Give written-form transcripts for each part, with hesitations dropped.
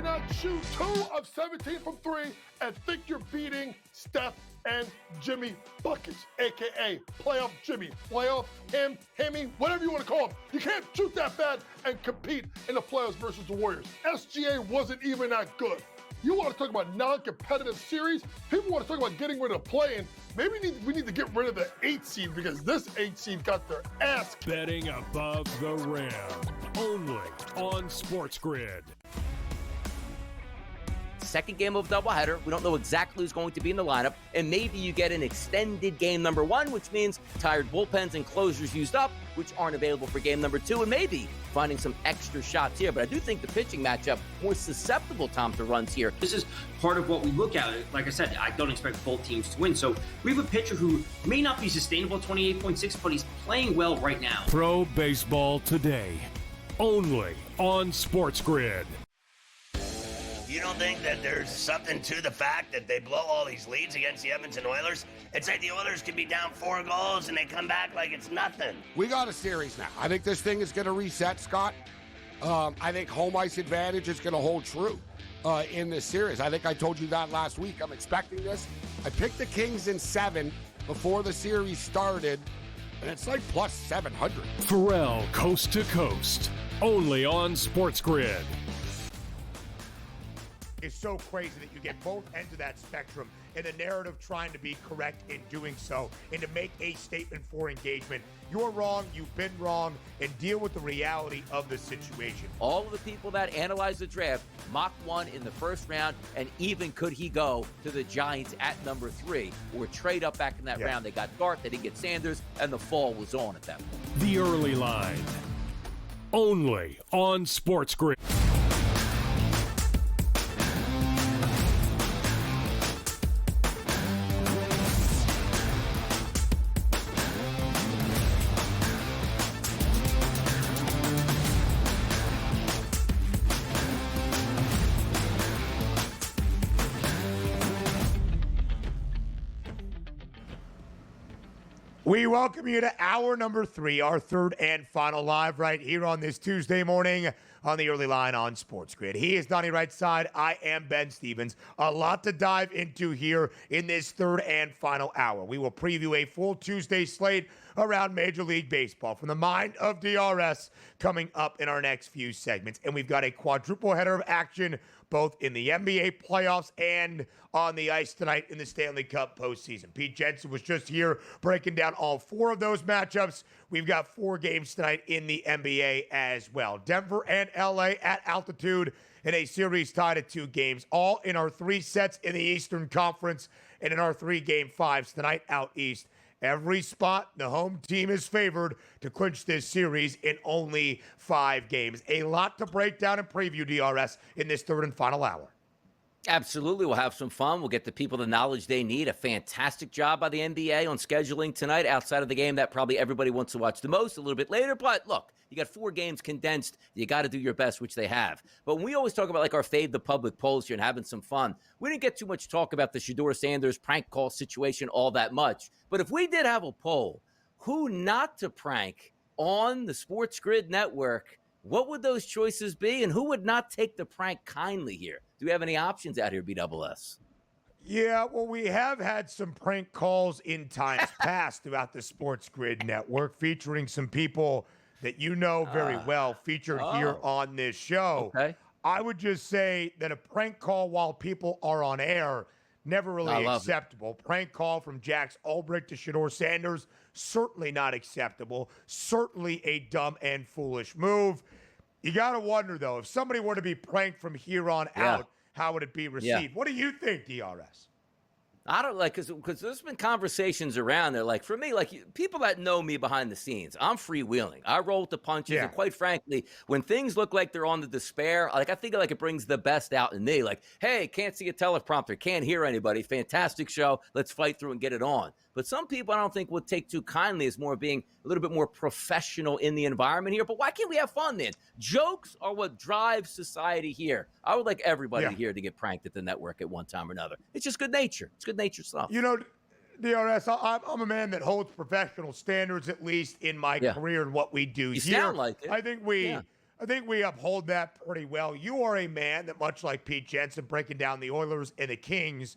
not shoot 2 of 17 from 3 and think you're beating Steph and Jimmy Buckets, a.k.a. Playoff Jimmy, Playoff him, Himmy, whatever you want to call him. You can't shoot that bad and compete in the playoffs versus the Warriors. SGA wasn't even that good. You want to talk about non-competitive series? People want to talk about getting rid of play-in. Maybe we need to get rid of the 8 seed because this 8 seed got their ass. Betting above the rim, only on SportsGrid. Second game of doubleheader. We don't know exactly who's going to be in the lineup, and maybe you get an extended game number 1, which means tired bullpens and closers used up, which aren't available for game number 2, and maybe finding some extra shots here. But I do think the pitching matchup more susceptible, Tom, to runs here. This is part of what we look at. Like I said, I don't expect both teams to win. So we have a pitcher who may not be sustainable at 28.6, but he's playing well right now. Pro Baseball Today, only on SportsGrid. You don't think that there's something to the fact that they blow all these leads against the Edmonton Oilers? It's like the Oilers could be down 4 goals and they come back like it's nothing. We got a series now. I think this thing is going to reset, Scott. I think home ice advantage is going to hold true in this series. I think I told you that last week. I'm expecting this. I picked the Kings in 7 before the series started, and it's like plus 700. Pharrell Coast to Coast, only on SportsGrid. It's so crazy that you get both ends of that spectrum and the narrative trying to be correct in doing so and to make a statement for engagement. You're wrong, you've been wrong, and deal with the reality of the situation. All of the people that analyze the draft mocked one in the first round, and even could he go to the Giants at number 3 or trade up back in that round. They got Gart, they didn't get Sanders, and the fall was on at that point. The Early Line, only on SportsGrid. We welcome you to hour number 3, our third and final live right here on this Tuesday morning on the Early Line on SportsGrid. He is Donnie Right Side. I am Ben Stevens. A lot to dive into here in this third and final hour. We will preview a full Tuesday slate around Major League Baseball from the mind of DRS coming up in our next few segments. And we've got a quadruple header of action both in the NBA playoffs and on the ice tonight in the Stanley Cup postseason. Pete Jensen was just here breaking down all 4 of those matchups. We've got 4 games tonight in the NBA as well. Denver and LA at altitude in a series tied at 2 games, all in our 3 sets in the Eastern Conference and in our 3 game 5s tonight out east. Every spot, the home team is favored to clinch this series in only 5 games. A lot to break down and preview, DRS, in this third and final hour. Absolutely. We'll have some fun. We'll get the people the knowledge they need. A fantastic job by the NBA on scheduling tonight outside of the game that probably everybody wants to watch the most a little bit later. But look, you got 4 games condensed. You got to do your best, which they have. But when we always talk about like our Fave the Public polls here and having some fun, we didn't get too much talk about the Shedeur Sanders prank call situation all that much. But if we did have a poll, who not to prank on the SportsGrid network, what would those choices be? And who would not take the prank kindly here? Do we have any options out here, BSS? Yeah, well, we have had some prank calls in times past throughout the SportsGrid network featuring some people that you know very well featured here on this show. Okay. I would just say that a prank call while people are on air, never really acceptable. Prank call from Jax Ulbrich to Shedeur Sanders, certainly not acceptable. Certainly a dumb and foolish move. You got to wonder, though, if somebody were to be pranked from here on out, how would it be received? Yeah. What do you think, DRS? I don't like, because there's been conversations around there. Like, for me, like, people that know me behind the scenes, I'm freewheeling. I roll with the punches. And quite frankly, when things look like they're on the despair, like, I think like it brings the best out in me. Like, hey, can't see a teleprompter, can't hear anybody. Fantastic show. Let's fight through and get it on. But some people I don't think would take too kindly as more being a little bit more professional in the environment here. But why can't we have fun then? Jokes are what drives society here. I would like everybody here to get pranked at the network at one time or another. It's just good nature. It's good nature stuff. You know, DRS, I'm a man that holds professional standards, at least in my career and what we do you here. Sound like it. I think we I think we uphold that pretty well. You are a man that, much like Pete Jensen, breaking down the Oilers and the Kings,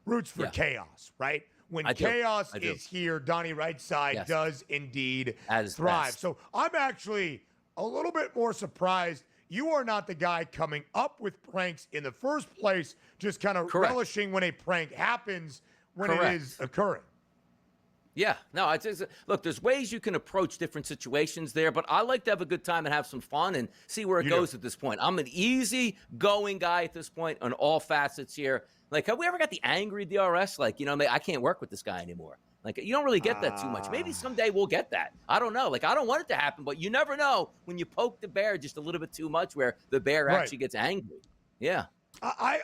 roots for chaos, right? When chaos is here, Donnie Right Side does indeed thrive. Best. So I'm actually a little bit more surprised. You are not the guy coming up with pranks in the first place, just kind of relishing when a prank happens when it is occurring. Yeah, no, look, there's ways you can approach different situations there, but I like to have a good time and have some fun and see where it goes at this point. I'm an easy-going guy at this point on all facets here. Like, have we ever got the angry DRS? Like, I can't work with this guy anymore. Like, you don't really get that too much. Maybe someday we'll get that. I don't know. Like, I don't want it to happen, but you never know when you poke the bear just a little bit too much where the bear actually gets angry. Yeah. I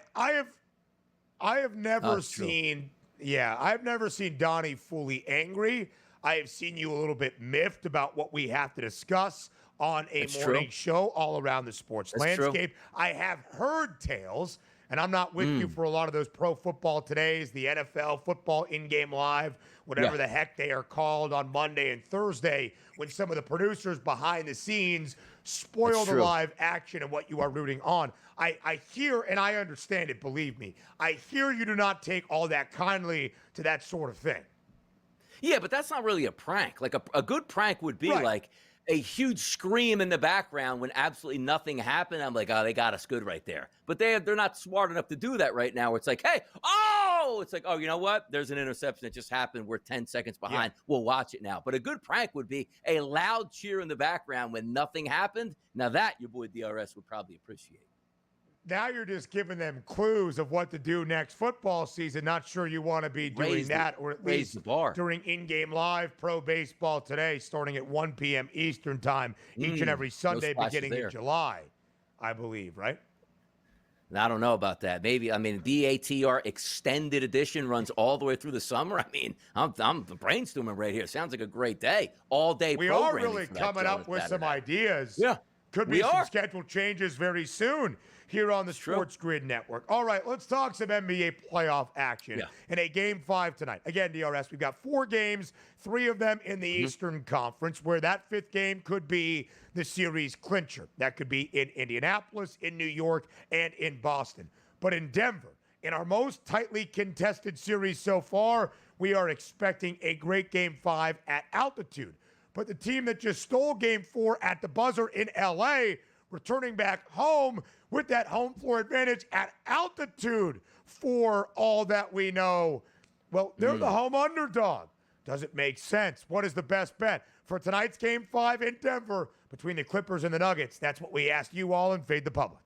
have never seen... Yeah, I've never seen Donnie fully angry. I have seen you a little bit miffed about what we have to discuss on a morning show all around the sports landscape. I have heard tales, and I'm not with you for a lot of those Pro Football Todays, the NFL Football In-Game Live, whatever the heck they are called on Monday and Thursday, when some of the producers behind the scenes spoil the live action and what you are rooting on. I hear, and I understand it, believe me. I hear you do not take all that kindly to that sort of thing. Yeah, but that's not really a prank. Like a good prank would be like a huge scream in the background when absolutely nothing happened. I'm like, oh, they got us good right there. But they're not smart enough to do that right now. It's like, hey, it's like, oh, you know what? There's an interception that just happened. We're 10 seconds behind. We'll watch it now. But a good prank would be a loud cheer in the background when nothing happened. Now that your boy DRS would probably appreciate. Now you're just giving them clues of what to do next football season. Not sure you want to be doing that, or at least during In-Game Live Pro Baseball Today, starting at 1 p.m. Eastern Time each and every Sunday beginning in July, I believe, right? I don't know about that. Maybe, DATR Extended Edition runs all the way through the summer. I'm brainstorming right here. Sounds like a great day. All day We programming. are really coming up with some ideas. Yeah. Could be some schedule changes very soon here on the SportsGrid Network. All right, let's talk some NBA playoff action in a Game 5 tonight. Again, DRS, we've got 4 games, 3 of them in the Eastern Conference, where that 5th game could be the series clincher. That could be in Indianapolis, in New York, and in Boston. But in Denver, in our most tightly contested series so far, we are expecting a great Game 5 at altitude. But the team that just stole Game 4 at the buzzer in L.A., returning back home with that home floor advantage at altitude for all that we know. Well, they're the home underdog. Does it make sense? What is the best bet for tonight's Game 5 in Denver between the Clippers and the Nuggets? That's what we asked you all in Fade the Public.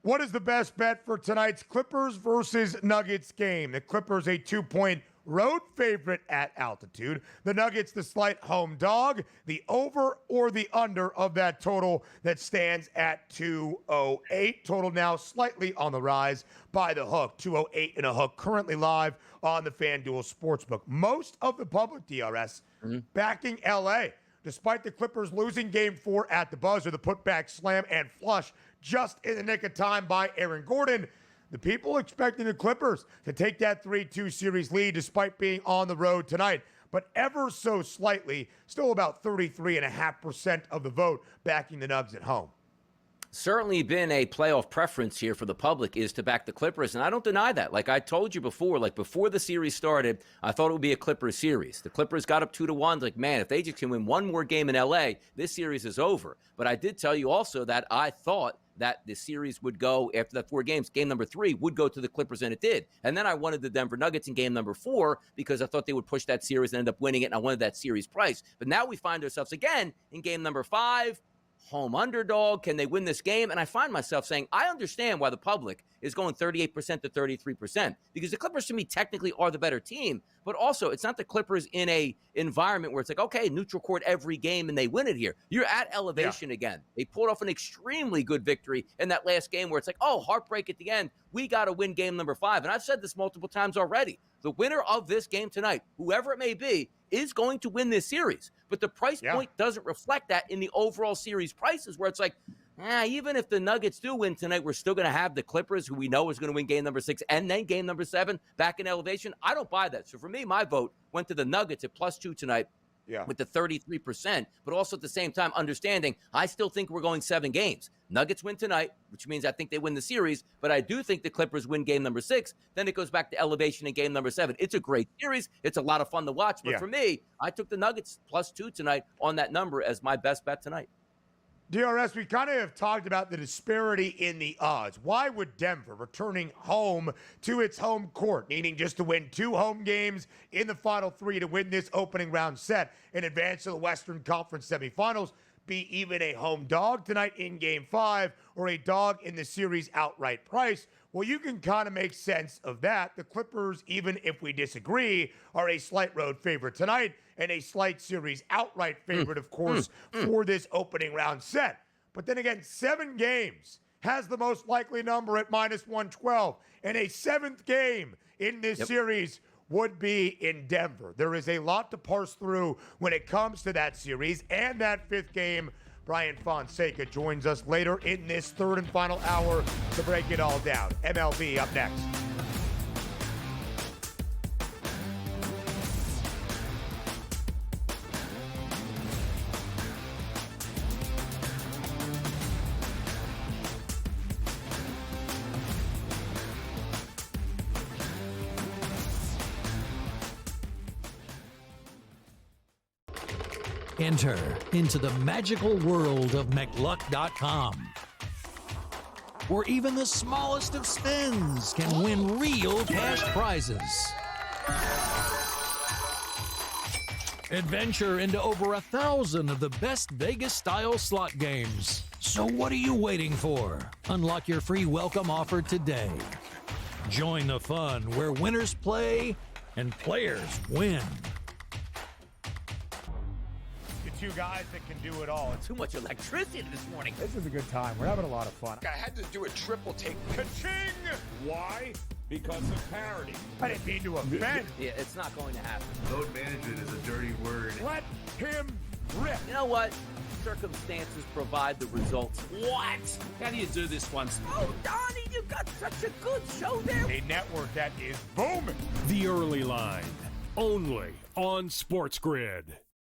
What is the best bet for tonight's Clippers versus Nuggets game? The Clippers a 2-point road favorite at altitude. The Nuggets the slight home dog. The over or the under of that total that stands at 208. Total now slightly on the rise by the hook. 208 and a hook currently live on the FanDuel Sportsbook. Most of the public DRS backing LA. Despite the Clippers losing Game 4 at the buzzer, the putback slam and flush just in the nick of time by Aaron Gordon, the people expecting the Clippers to take that 3-2 series lead despite being on the road tonight, but ever so slightly, still about 33.5% of the vote backing the Nugs at home. Certainly been a playoff preference here for the public is to back the Clippers, and I don't deny that. Like I told you before, like before the series started, I thought it would be a Clippers series. The Clippers got up 2-1. Like, man, if they just can win one more game in LA, this series is over. But I did tell you also that I thought that the series would go after that 4 games. Game number 3 would go to the Clippers, and it did. And then I wanted the Denver Nuggets in game number 4 because I thought they would push that series and end up winning it, and I wanted that series price. But now we find ourselves again in game number 5. Home underdog. Can they win this game? And I find myself saying, I understand why the public is going 38% to 33%, because the Clippers to me technically are the better team, but also it's not the Clippers in a environment where it's like, okay, neutral court every game and they win it here. You're at elevation again. They pulled off an extremely good victory in that last game where it's like, oh, heartbreak at the end. We got to win game number 5. And I've said this multiple times already. The winner of this game tonight, whoever it may be, is going to win this series. But the price point doesn't reflect that in the overall series prices, where it's like, Even if the Nuggets do win tonight, we're still going to have the Clippers, who we know is going to win game number 6, and then game number 7 back in elevation. I don't buy that. So for me, my vote went to the Nuggets at +2 tonight. Yeah. With the 33%, but also at the same time understanding I still think we're going 7 games. Nuggets win tonight, which means I think they win the series, but I do think the Clippers win game number 6. Then it goes back to elevation in game number 7. It's a great series. It's a lot of fun to watch, but for me, I took the Nuggets +2 tonight on that number as my best bet tonight. DRS, we kind of have talked about the disparity in the odds. Why would Denver, returning home to its home court, needing just to win 2 home games in the final 3 to win this opening round set and advance to the Western Conference semifinals, be even a home dog tonight in Game 5 or a dog in the series outright price? Well, you can kind of make sense of that. The Clippers, even if we disagree, are a slight road favorite tonight and a slight series outright favorite, of course, for this opening round set. But then again, 7 games has the most likely number at -112, and a 7th game in this series would be in Denver. There is a lot to parse through when it comes to that series and that 5th game. Bryan Fonseca joins us later in this 3rd and final hour to break it all down. MLB up next. Enter into the magical world of McLuck.com, where even the smallest of spins can win real cash prizes. Adventure into over 1,000 of the best Vegas-style slot games. So what are you waiting for? Unlock your free welcome offer today. Join the fun where winners play and players win. 2 guys that can do it all. Too much electricity this morning. This is a good time. We're having a lot of fun. I had to do a triple take. Ka-ching! Why? Because of parity. I didn't mean to offend. Yeah, it's not going to happen. Load management is a dirty word. Let him rip. You know what? Circumstances provide the results. What? How do you do this once? Oh, Donnie, you got such a good show there. A network that is booming. The Early Line, only on SportsGrid.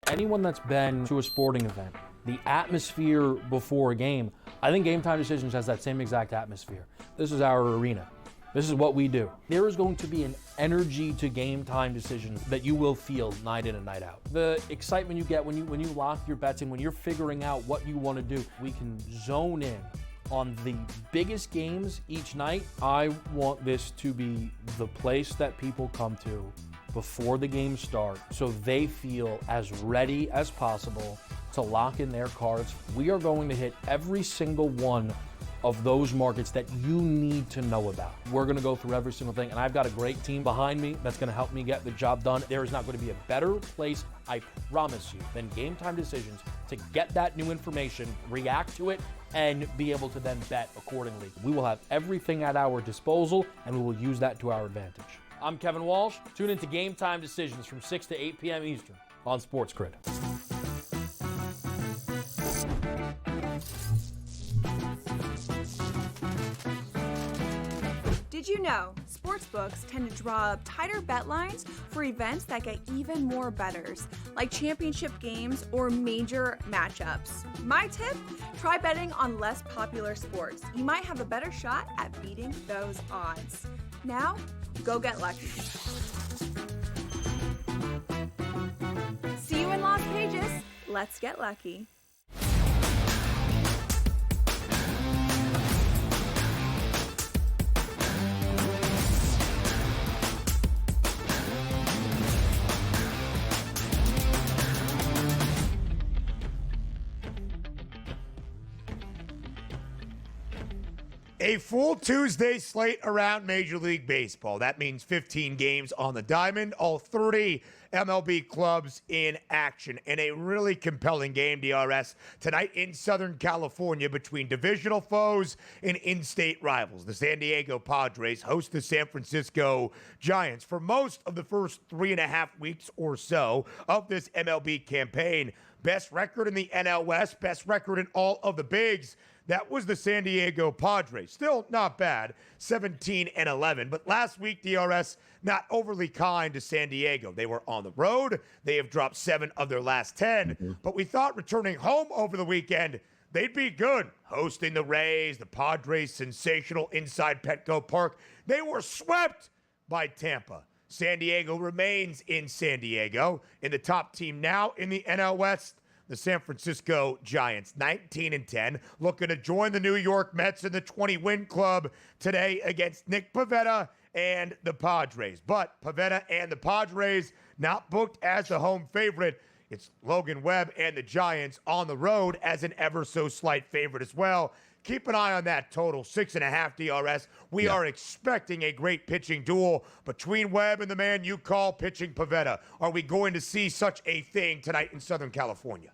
Anyone that's been to a sporting event, the atmosphere before a game, I think Game Time Decisions has that same exact atmosphere. This is our arena. This is what we do. There is going to be an energy to Game Time Decisions that you will feel night in and night out. The excitement you get when you lock your bets in, when you're figuring out what you want to do, we can zone in on the biggest games each night. I want this to be the place that people come to before the games start so they feel as ready as possible to lock in their cards. We are going to hit every single one of those markets that you need to know about. We're going to go through every single thing, and I've got a great team behind me that's going to help me get the job done. There is not going to be a better place, I promise you, than Game Time Decisions to get that new information, react to it, and be able to then bet accordingly. We will have everything at our disposal, and we will use that to our advantage. I'm Kevin Walsh. Tune into Game Time Decisions from 6 to 8 p.m. Eastern on SportsGrid. Did you know sportsbooks tend to draw up tighter bet lines for events that get even more bettors, like championship games or major matchups? My tip? Try betting on less popular sports. You might have a better shot at beating those odds. Now, go get lucky. See you in Las Vegas. Let's get lucky. A full Tuesday slate around Major League Baseball. That means 15 games on the diamond, all 30 MLB clubs in action in a really compelling game, DRS, tonight in Southern California between divisional foes and in-state rivals. The San Diego Padres host the San Francisco Giants. For most of the first 3.5 weeks or so of this MLB campaign, best record in the NL West, best record in all of the bigs, that was the San Diego Padres. Still not bad, 17-11. But last week, DRS, not overly kind to San Diego. They were on the road. They have dropped 7 of their last 10. But we thought returning home over the weekend, they'd be good. Hosting the Rays, the Padres, sensational inside Petco Park. They were swept by Tampa. San Diego remains in San Diego. In the top team now in the NL West, the San Francisco Giants, 19-10, looking to join the New York Mets in the 20-win club today against Nick Pivetta and the Padres. But Pivetta and the Padres not booked as the home favorite. It's Logan Webb and the Giants on the road as an ever so slight favorite as well. Keep an eye on that total, 6.5 DRS. We are expecting a great pitching duel between Webb and the man you call pitching Pivetta. Are we going to see such a thing tonight in Southern California?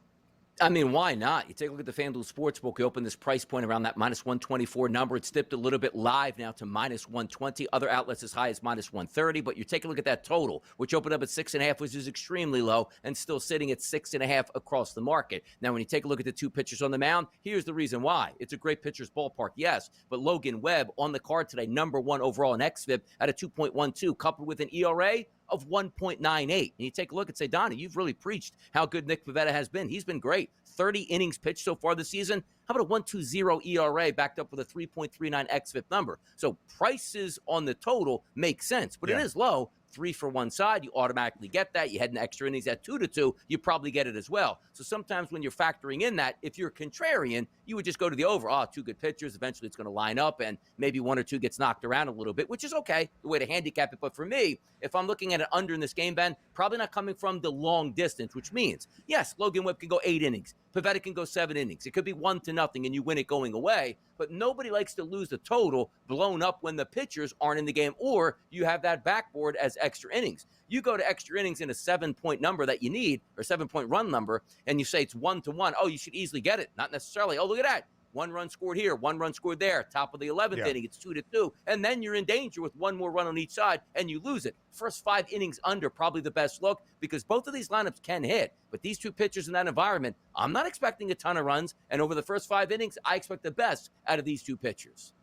I mean, why not? You take a look at the FanDuel Sportsbook. You open this price point around that minus 124 number. It's dipped a little bit live now to minus 120. Other outlets as high as minus 130. But you take a look at that total, which opened up at 6.5, which is extremely low, and still sitting at 6.5 across the market. Now, when you take a look at the two pitchers on the mound, here's the reason why. It's a great pitcher's ballpark, yes. But Logan Webb on the card today, number 1 overall in xFIP at a 2.12, coupled with an ERA of 1.98. And you take a look and say, Donnie, you've really preached how good Nick Pivetta has been. He's been great. 30 innings pitched so far this season. How about a 1.20 ERA backed up with a 3.39 xFIP number? So prices on the total make sense, but it is low. 3 for one side, you automatically get that. You had an extra innings at 2-2, you probably get it as well. So sometimes when you're factoring in that, if you're contrarian, you would just go to the over. Oh, 2 good pitchers. Eventually it's going to line up and maybe 1 or 2 gets knocked around a little bit, which is okay, the way to handicap it. But for me, if I'm looking at an under in this game, Ben, probably not coming from the long distance, which means, yes, Logan Webb can go 8 innings. Pivetta can go 7 innings. It could be 1-0 and you win it going away, but nobody likes to lose the total blown up when the pitchers aren't in the game or you have that backboard as extra innings. You go to extra innings in a 7-point number that you need, or 7-point run number, and you say it's 1-1. Oh, you should easily get it. Not necessarily. Oh, look at that. 1 run scored here, 1 run scored there. Top of the 11th inning, it's 2-2. And then you're in danger with 1 more run on each side, and you lose it. First 5 innings under, probably the best look, because both of these lineups can hit. But these 2 pitchers in that environment, I'm not expecting a ton of runs. And over the first 5 innings, I expect the best out of these 2 pitchers.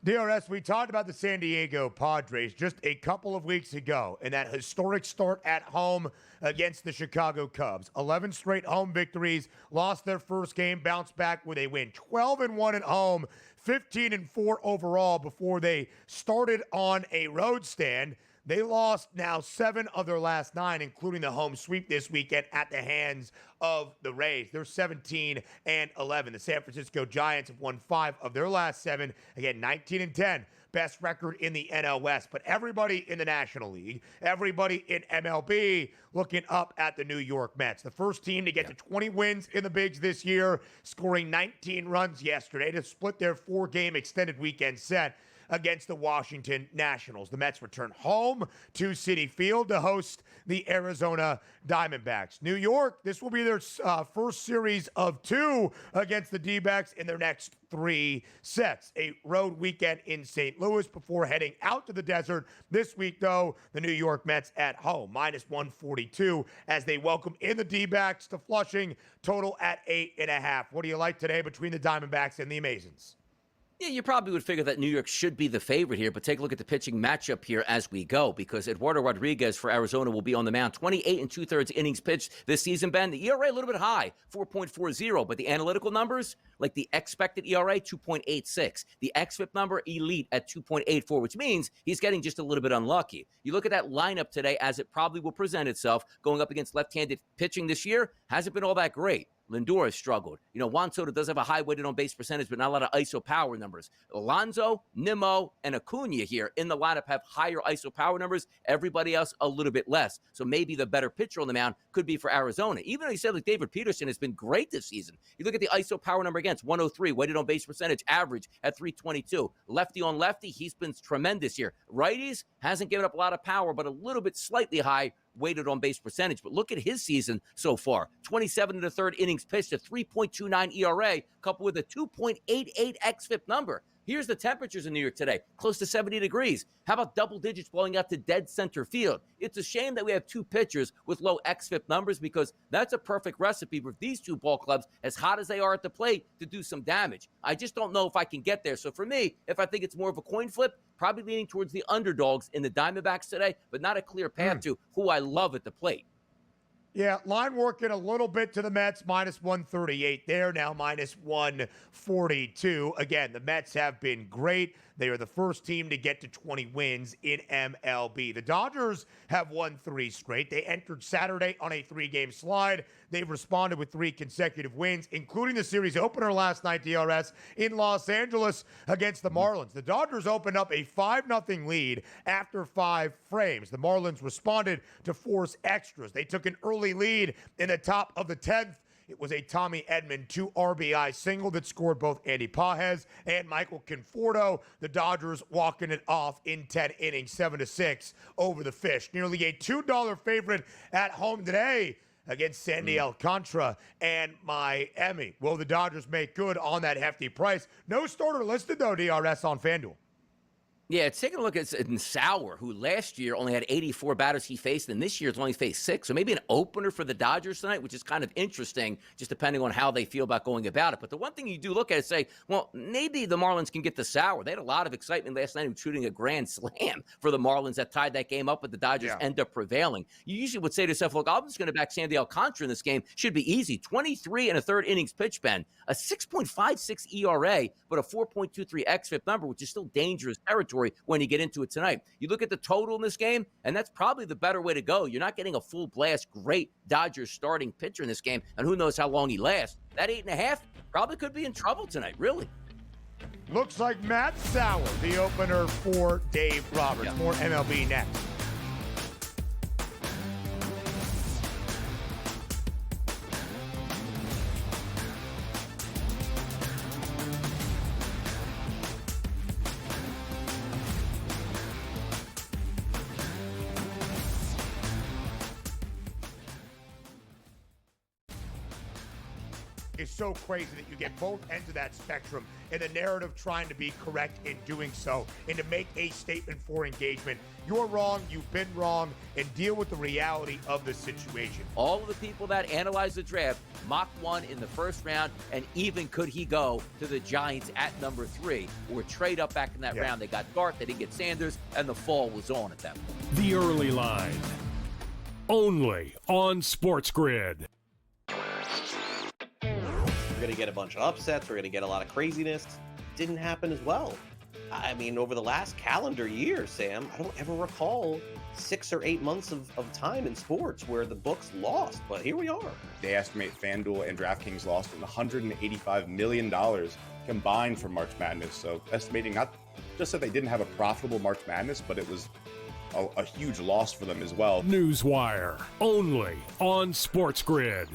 DRS, we talked about the San Diego Padres just a couple of weeks ago in that historic start at home against the Chicago Cubs. 11 straight home victories, lost their first game, bounced back with a win. 12-1 at home, 15-4 overall before they started on a road stand. They lost now 7 of their last 9, including the home sweep this weekend at the hands of the Rays. They're 17-11. The San Francisco Giants have won 5 of their last 7. Again, 19-10. Best record in the NL West. But everybody in the National League, everybody in MLB looking up at the New York Mets. The first team to get to 20 wins in the bigs this year, scoring 19 runs yesterday to split their 4-game extended weekend set against the Washington Nationals. The Mets return home to Citi Field to host the Arizona Diamondbacks. New York, this will be their first series of 2 against the D-backs in their next 3 sets. A road weekend in St. Louis before heading out to the desert. This week, though, the New York Mets at home, minus 142 as they welcome in the D-backs to Flushing, total at 8.5. What do you like today between the Diamondbacks and the Amazons? Yeah, you probably would figure that New York should be the favorite here, but take a look at the pitching matchup here as we go, because Eduardo Rodriguez for Arizona will be on the mound. 28 2/3 innings pitched this season, Ben. The ERA a little bit high, 4.40, but the analytical numbers, like the expected ERA, 2.86. The xFIP number, elite at 2.84, which means he's getting just a little bit unlucky. You look at that lineup today as it probably will present itself, going up against left-handed pitching this year, hasn't been all that great. Lindor has struggled. You know, Juan Soto does have a high weighted on base percentage, but not a lot of ISO power numbers. Alonso, Nimmo, and Acuna here in the lineup have higher ISO power numbers. Everybody else a little bit less. So maybe the better pitcher on the mound could be for Arizona. Even though you said like David Peterson has been great this season. You look at the ISO power number against 103, weighted on base percentage, average at 322. Lefty on lefty, he's been tremendous here. Righties hasn't given up a lot of power, but a little bit slightly high weighted on base percentage, but look at his season so far. 27 1/3 innings pitched, a 3.29 ERA, coupled with a 2.88 xFIP number. Here's the temperatures in New York today, close to 70 degrees. How about double digits blowing out to dead center field? It's a shame that we have two pitchers with low xFIP numbers, because that's a perfect recipe for these two ball clubs, as hot as they are at the plate, to do some damage. I just don't know if I can get there. So for me, if I think it's more of a coin flip, probably leaning towards the underdogs in the Diamondbacks today, but not a clear path to who I love at the plate. Yeah, line working a little bit to the Mets, minus 138 there, now minus 142. Again, the Mets have been great. They are the first team to get to 20 wins in MLB. The Dodgers have won 3 straight. They entered Saturday on a 3-game slide. They've responded with 3 consecutive wins, including the series opener last night, DRS, in Los Angeles against the Marlins. The Dodgers opened up a 5-0 lead after 5 frames. The Marlins responded to force extras. They took an early lead in the top of the 10th. It was a Tommy Edman 2 RBI single that scored both Andy Pages and Michael Conforto. The Dodgers walking it off in 10 innings, 7-6 over the Fish. Nearly a $2 favorite at home today against Sandy Alcantara and Miami. Will the Dodgers make good on that hefty price? No starter listed, though, DRS, on FanDuel. Yeah, it's taking a look at Sauer, who last year only had 84 batters he faced, and this year has only faced 6. So maybe an opener for the Dodgers tonight, which is kind of interesting, just depending on how they feel about going about it. But the one thing you do look at is say, well, maybe the Marlins can get the Sauer. They had a lot of excitement last night, shooting a grand slam for the Marlins that tied that game up, but the Dodgers end up prevailing. You usually would say to yourself, look, I'm just going to back Sandy Alcantara in this game. Should be easy. 23 1/3 innings pitch, Ben. A 6.56 ERA, but a 4.23 xFIP number, which is still dangerous territory when you get into it tonight. You look at the total in this game, and that's probably the better way to go. You're not getting a full blast, great Dodgers starting pitcher in this game, and who knows how long he lasts. That 8.5 probably could be in trouble tonight, really. Looks like Matt Sauer, the opener for Dave Roberts. More MLB next. Is so crazy that you get both ends of that spectrum, and the narrative trying to be correct in doing so and to make a statement for engagement. You're wrong, you've been wrong, and deal with the reality of the situation. All of the people that analyze the draft mock one in the first round, and even could he go to the Giants at number 3 or trade up back in that round. They got Dart, they didn't get Sanders, and the fall was on at that point. The early line, only on SportsGrid. We're going to get a bunch of upsets. We're going to get a lot of craziness. Didn't happen as well. I mean, over the last calendar year, Sam, I don't ever recall 6 or 8 months of time in sports where the books lost, but here we are. They estimate FanDuel and DraftKings lost $185 million combined for March Madness. So estimating not just that they didn't have a profitable March Madness, but it was a huge loss for them as well. Newswire, only on SportsGrid.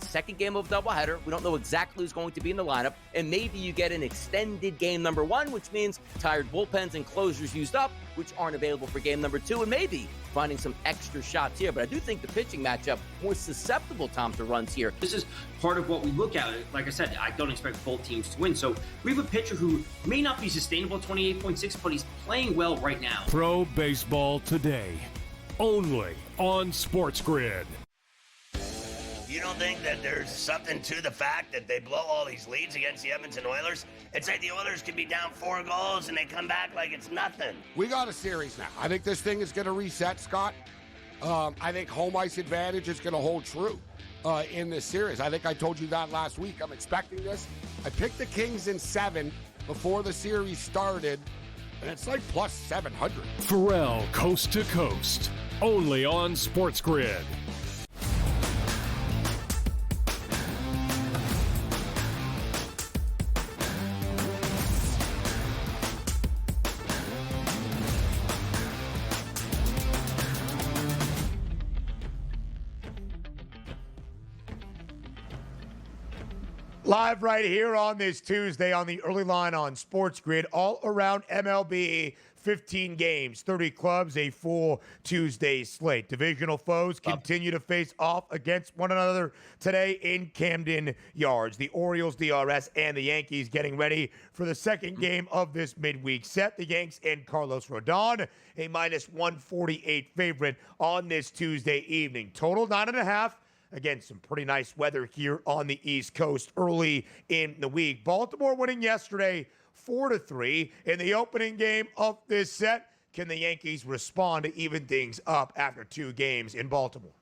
Second game of doubleheader. We don't know exactly who's going to be in the lineup, and maybe you get an extended game number 1, which means tired bullpens and closers used up, which aren't available for game number 2, and maybe finding some extra shots here. But I do think the pitching matchup more susceptible, Tom, to runs here. This is part of what we look at. Like I said, I don't expect both teams to win. So we have a pitcher who may not be sustainable at 28.6, but he's playing well right now. Pro Baseball Today, only on SportsGrid. You don't think that there's something to the fact that they blow all these leads against the Edmonton Oilers? It's like the Oilers could be down 4 goals and they come back like it's nothing. We got a series now. I think this thing is going to reset, Scott. I think home ice advantage is going to hold true in this series. I think I told you that last week. I'm expecting this. I picked the Kings in 7 before the series started, and it's like plus 700. Pharrell Coast to Coast, only on SportsGrid. Live right here on this Tuesday on the early line on SportsGrid, all around MLB. 15 games, 30 clubs, a full Tuesday slate. Divisional foes continue to face off against one another today in Camden Yards. The Orioles, DRS, and the Yankees getting ready for the second game of this midweek set. The Yanks and Carlos Rodon, a minus 148 favorite on this Tuesday evening. Total 9.5. Again, some pretty nice weather here on the East Coast early in the week. Baltimore winning yesterday 4-3 in the opening game of this set. Can the Yankees respond to even things up after 2 games in Baltimore?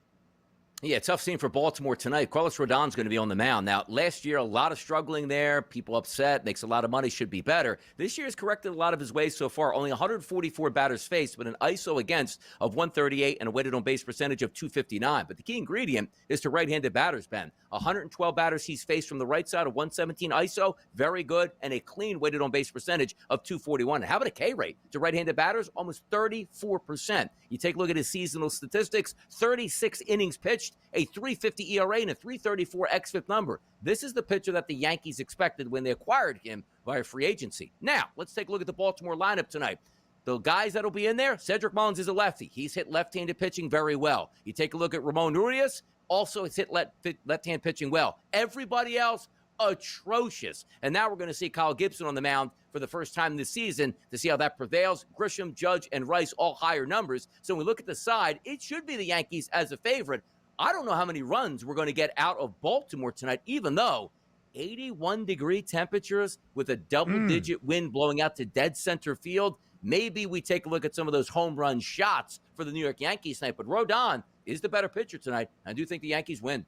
Yeah, tough scene for Baltimore tonight. Carlos Rodon's going to be on the mound. Now, last year, a lot of struggling there. People upset, makes a lot of money, should be better. This year has corrected a lot of his ways so far. Only 144 batters faced, but an ISO against of 138 and a weighted on base percentage of 259. But the key ingredient is to right-handed batters, Ben. 112 batters he's faced from the right side of 117 ISO, very good, and a clean weighted on base percentage of 241. And how about a K rate to right-handed batters? Almost 34%. You take a look at his seasonal statistics, 36 innings pitched, a 3.50 ERA and a 3.34 xFIP number. This is the pitcher that the Yankees expected when they acquired him via free agency. Now, let's take a look at the Baltimore lineup tonight. The guys that'll be in there, Cedric Mullins is a lefty. He's hit left-handed pitching very well. You take a look at Ramon Urias, also has hit left-hand pitching well. Everybody else, atrocious. And now we're going to see Kyle Gibson on the mound for the first time this season to see how that prevails. Grisham, Judge, and Rice all higher numbers. So when we look at the side, it should be the Yankees as a favorite. I don't know how many runs we're going to get out of Baltimore tonight, even though 81-degree temperatures with a double-digit wind blowing out to dead center field. Maybe we take a look at some of those home run shots for the New York Yankees tonight. But Rodon is the better pitcher tonight. I do think the Yankees win.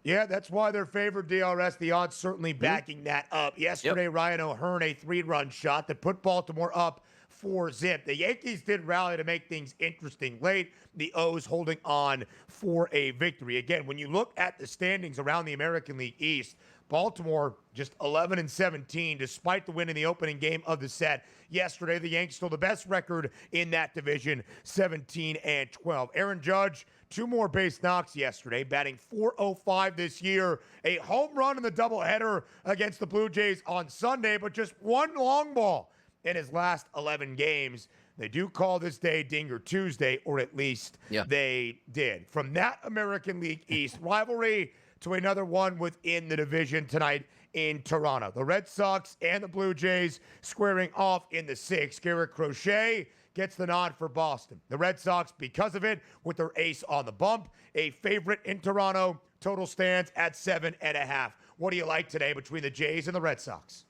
Yeah, that's why they're favored, DRS. The odds certainly backing that up. Yesterday, Ryan O'Hearn, a 3-run shot that put Baltimore up 4-zip. The Yankees did rally to make things interesting late. The O's holding on for a victory. Again, when you look at the standings around the American League East, Baltimore just 11-17 despite the win in the opening game of the set. Yesterday, the Yankees still the best record in that division, 17-12. Aaron Judge, 2 more base knocks yesterday, batting .405 this year. A home run in the doubleheader against the Blue Jays on Sunday, but just 1 long ball in his last 11 games. They do call this day Dinger Tuesday, or at least they did. From that American League East rivalry to another one within the division tonight in Toronto. The Red Sox and the Blue Jays squaring off in the 6th. Garrett Crochet gets the nod for Boston. The Red Sox, because of it, with their ace on the bump, a favorite in Toronto. Total stands at 7.5. What do you like today between the Jays and the Red Sox?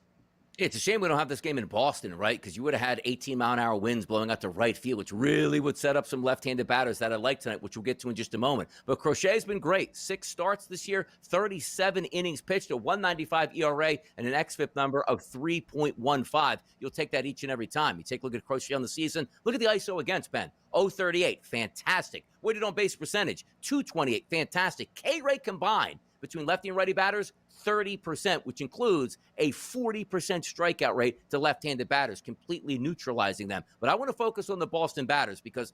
It's a shame we don't have this game in Boston, right? Because you would have had 18-mile-an-hour winds blowing out to right field, which really would set up some left-handed batters that I like tonight, which we'll get to in just a moment. But Crochet's been great. 6 starts this year, 37 innings pitched, a 1.95 ERA, and an xFIP number of 3.15. You'll take that each and every time. You take a look at Crochet on the season. Look at the ISO against, Ben. 0.38, fantastic. Weighted on base percentage, 228, fantastic. K-rate combined between lefty and righty batters, 30%, which includes a 40% strikeout rate to left-handed batters, completely neutralizing them. But I want to focus on the Boston batters because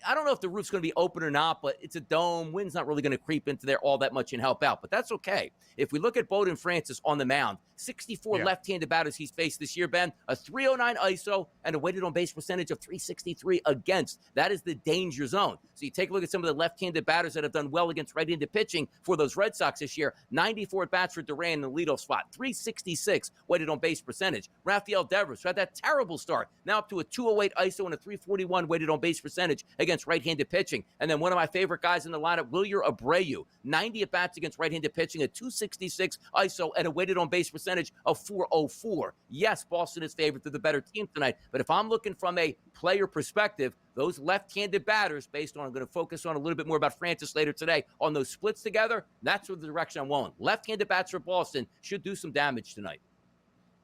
I don't know if the roof's going to be open or not, but it's a dome. Wind's not really going to creep into there all that much and help out, but that's okay. If we look at Bowden Francis on the mound, 64 left-handed batters he's faced this year, Ben, a 309 ISO and a weighted on base percentage of 363 against. That is the danger zone. So you take a look at some of the left-handed batters that have done well against right-handed pitching for those Red Sox this year. 94 at-bats for Duran in the leadoff spot, 366 weighted on base percentage. Rafael Devers, who had that terrible start, now up to a 208 ISO and a 341 weighted on base percentage against right-handed pitching. And then one of my favorite guys in the lineup, Wilyer Abreu, 90 at-bats against right-handed pitching, a 266 ISO and a weighted on base percentage of 404. Yes, Boston is favored to the better team tonight, but if I'm looking from a player perspective, those left-handed batters, based on, I'm going to focus on a little bit more about Francis later today, on those splits together, that's the direction I'm going. Left-handed bats for Boston should do some damage tonight.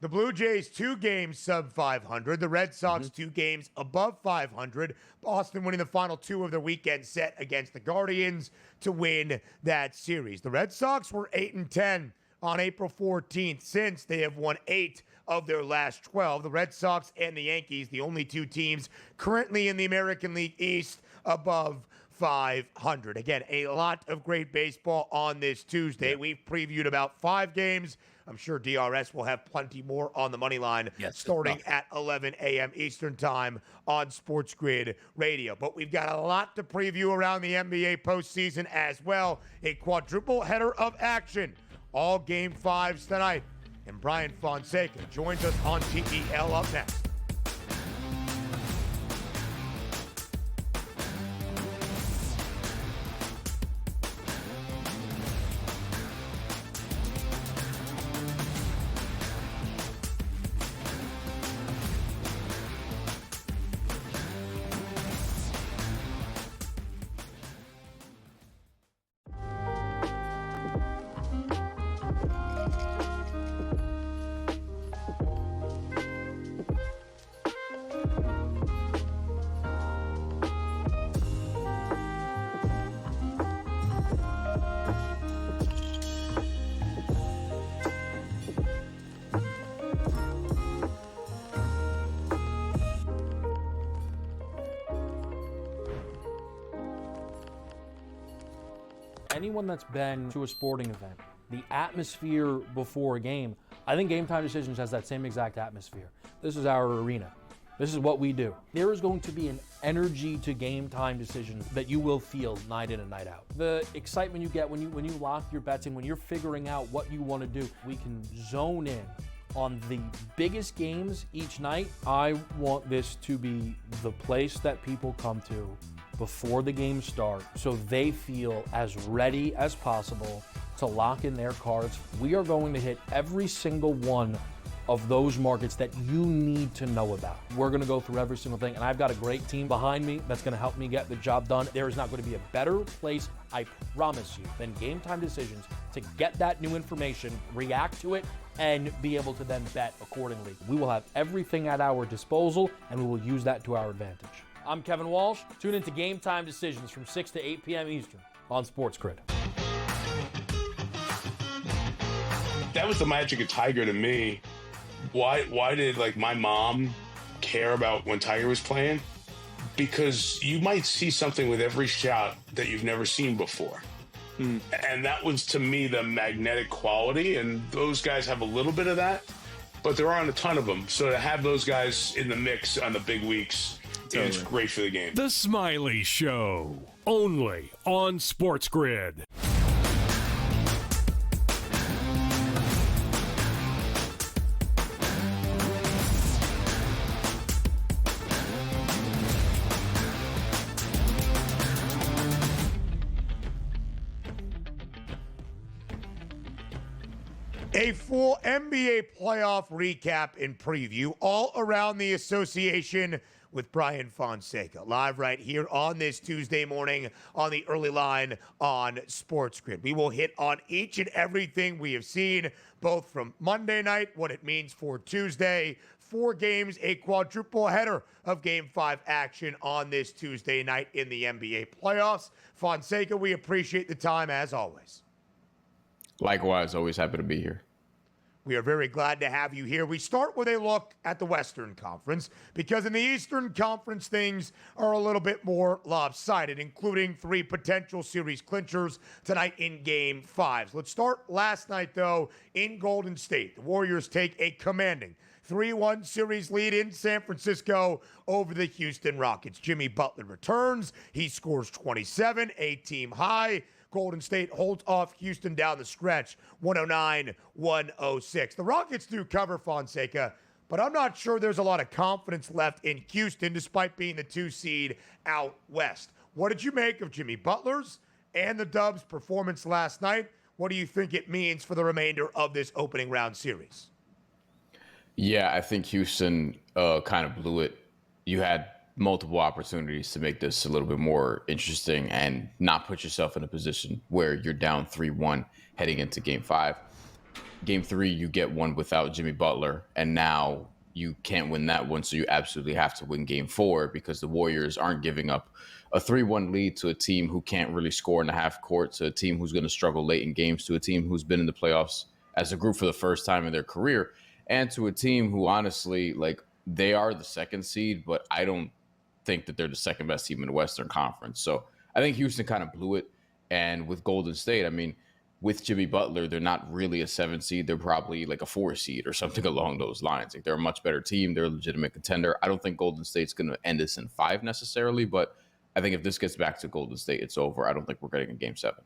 The Blue Jays 2 games sub 500. The Red Sox 2 games above 500. Boston winning the final 2 of their weekend set against the Guardians to win that series. The Red Sox were 8-10 on April 14th. Since they have won 8 of their last 12. The Red Sox and the Yankees, the only 2 teams currently in the American League East above 500. Again, a lot of great baseball on this Tuesday. We've previewed about 5 games. I'm sure DRS will have plenty more on the money line starting at 11 a.m. Eastern time on SportsGrid Radio. But we've got a lot to preview around the NBA postseason as well. A quadruple header of action. All Game 5s tonight. And Bryan Fonseca joins us on TEL up next. Anyone that's been to a sporting event, the atmosphere before a game, I think Game Time Decisions has that same exact atmosphere. This is our arena. This is what we do. There is going to be an energy to Game Time Decisions that you will feel night in and night out. The excitement you get when you lock your bets in, when you're figuring out what you want to do, we can zone in on the biggest games each night. I want this to be the place that people come to before the games start so they feel as ready as possible to lock in their cards. We are going to hit every single one of those markets that you need to know about. We're gonna go through every single thing, and I've got a great team behind me that's gonna help me get the job done. There is not gonna be a better place, I promise you, than Game Time Decisions to get that new information, react to it, and be able to then bet accordingly. We will have everything at our disposal, and we will use that to our advantage. I'm Kevin Walsh. Tune into Game Time Decisions from 6 to 8 p.m. Eastern on SportsGrid. That was the magic of Tiger to me. Why did my mom care about when Tiger was playing? Because you might see something with every shot that you've never seen before. And that was, to me, the magnetic quality. And those guys have a little bit of that, but there aren't a ton of them. So to have those guys in the mix on the big weeks, it's great for the game. The Smiley Show, only on SportsGrid. A full NBA playoff recap and preview all around the association with Bryan Fonseca, live right here on this Tuesday morning on the early line on SportsGrid. We will hit on each and everything we have seen, both from Monday night, what it means for Tuesday, 4 games, a quadruple header of Game 5 action on this Tuesday night in the NBA playoffs. Fonseca, we appreciate the time as always. Likewise, always happy to be here. We are very glad to have you here. We start with a look at the Western Conference because in the Eastern Conference, things are a little bit more lopsided, including 3 potential series clinchers tonight in Game 5s. Let's start last night, though, in Golden State. The Warriors take a commanding 3-1 series lead in San Francisco over the Houston Rockets. Jimmy Butler returns. He scores 27, a team high. Golden State holds off Houston down the stretch, 109-106. The Rockets do cover, Fonseca, but I'm not sure there's a lot of confidence left in Houston despite being the 2 seed out west. What did you make of Jimmy Butler's and the Dubs' performance last night? What do you think it means for the remainder of this opening round series? Yeah, I think Houston kind of blew it. You had multiple opportunities to make this a little bit more interesting and not put yourself in a position where you're down 3-1 heading into Game 5. Game 3, you get one without Jimmy Butler, and now you can't win that one, so you absolutely have to win Game 4 because the Warriors aren't giving up a 3-1 lead to a team who can't really score in the half court, to a team who's going to struggle late in games, to a team who's been in the playoffs as a group for the first time in their career, and to a team who honestly, they are the 2nd seed, but I don't think that they're the 2nd best team in the Western Conference. So I think Houston kind of blew it. And with Golden State, I mean, with Jimmy Butler, they're not really a 7 seed. They're probably like a 4 seed or something along those lines. Like they're a much better team. They're a legitimate contender. I don't think Golden State's going to end this in 5 necessarily, but I think if this gets back to Golden State, it's over. I don't think we're getting a game 7.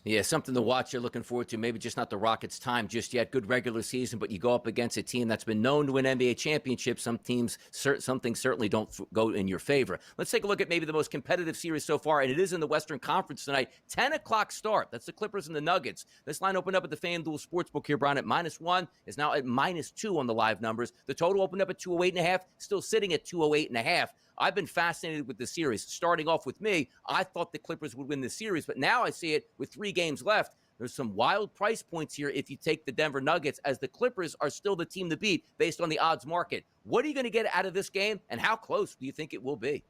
Yeah, something to watch you're looking forward to. Maybe just not the Rockets' time just yet. Good regular season, but you go up against a team that's been known to win NBA championships. Some things certainly don't go in your favor. Let's take a look at maybe the most competitive series so far, and it is in the Western Conference tonight. 10 o'clock start. That's the Clippers and the Nuggets. This line opened up at the FanDuel Sportsbook here, Brian, at -1. Is now at -2 on the live numbers. The total opened up at 208.5, still sitting at 208.5. I've been fascinated with the series. Starting off with me, I thought the Clippers would win the series, but now I see it with 3 games left. There's some wild price points here if you take the Denver Nuggets, as the Clippers are still the team to beat based on the odds market. What are you going to get out of this game, and how close do you think it will be?